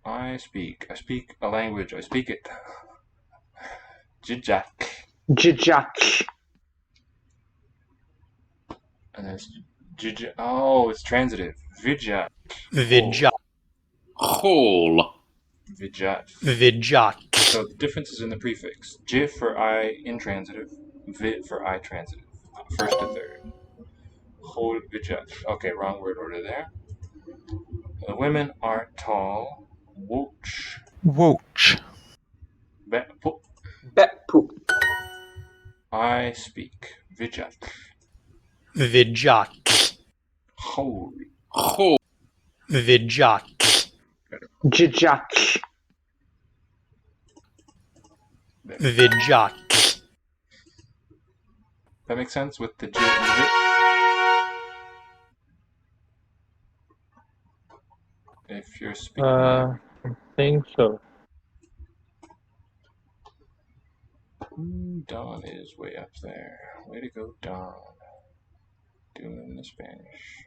I speak a language. I speak it. Jijak. Jijak. And there's Jijak. Oh, it's transitive. Vijak. Vijak. Whole. Vijat. Vijak. So the difference is in the prefix. J for I intransitive. Vit for I transitive. First to third. Whole Vijat. Okay, wrong word order there. The women are tall. Wooch. Watch. Betpu. Betpu. I speak. Vijat. Vijak. Holy. Whole. Vijak. Jijak. Vijak. That makes sense with the J and the Vit? If you're speaking. I think so. Don is way up there. Way to go, Don. Doing the Spanish.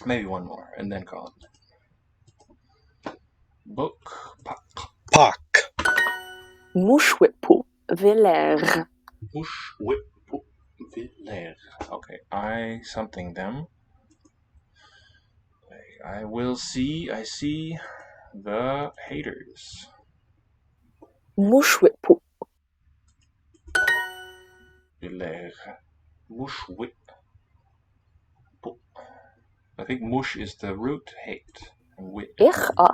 Maybe one more, and then call it. Book. Pak. Mushwipu. Viller. Push whip viller. Okay, I something them. I will see. I see the haters. Mushwipu. Viller. Mush whip. I think mush is the root hate. And whip. Ich-a.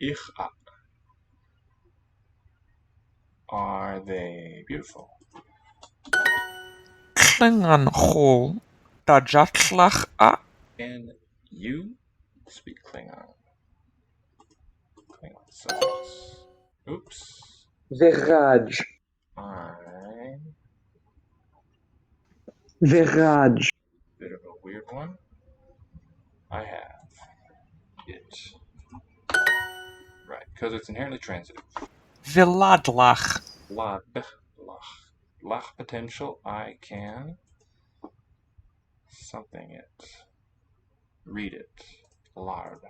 Ich-a. Are they beautiful? Klingon hol. Dajatlach a. Can you speak Klingon? Klingon sucks. Oops. Veraj. I. Veraj. Bit of a weird one. I have it. because it's inherently transitive. Viladlach. Lad, lach. Lach potential, I can. Something it. Read it. Lard.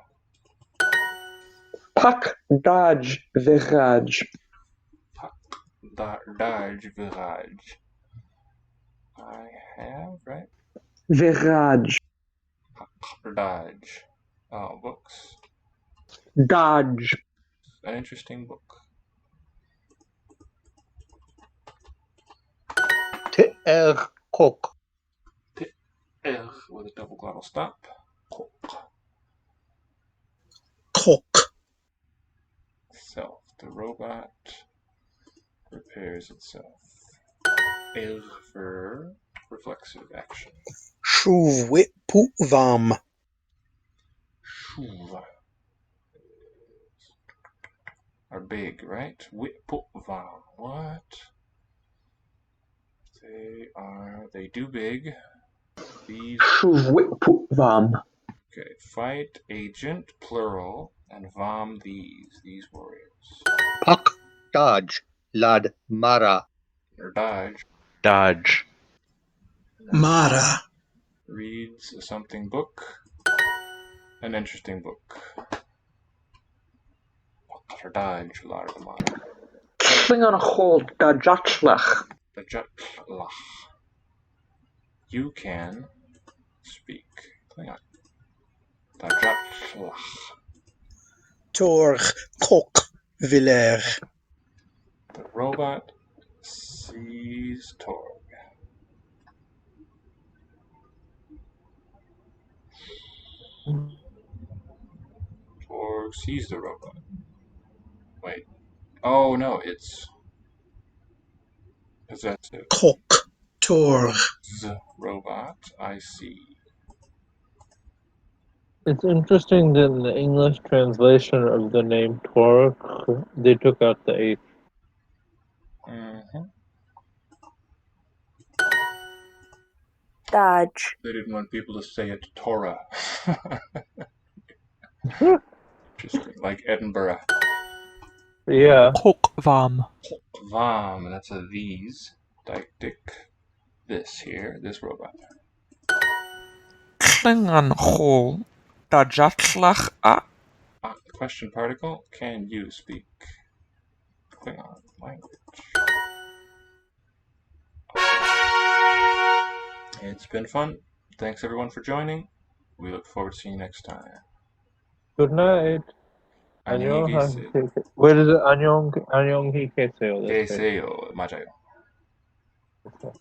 Pak Daj Viraj. Daj, viraj. I have, right? Viraj. Daj. Oh, books. Daj. An interesting book. Te'er kok. Te'er with a double glottal stop. Kok. Kok. Self. The robot repairs itself. Er for reflexive action. Shuv wipu vam. Shuv. Are big, right? Whipvam. What? They do big. These. Shuv wipu vam. Okay, fight, agent, plural, and vam these warriors. Pak daj. Lad mara. Or dodge. Daj. Mara. Reads something book. An interesting book. Or dodge, Lardamara. Klingon hold Dajatlach. Dajatlach. You can speak Klingon. Dajatlach. Torch kok. Viler. The robot sees Torg. Torg sees the robot. Wait. Oh no, it's possessive. Kok. Torch. Z robot, I see. It's interesting that in the English translation of the name Torque, they took out the H. Mm-hmm. Dodge. They didn't want people to say it Torah. Interesting. Like Edinburgh. Yeah. Kokvam. Vam, that's a these. Dictic. This here, this robot. Klingon hold Dajatlach a. Question particle, can you speak Klingon language? It's been fun. Thanks everyone for joining. We look forward to seeing you next time. Good night. 안녕히 계세요. Where is it? 안녕히 계세요. 계세요. 맞아요. Okay.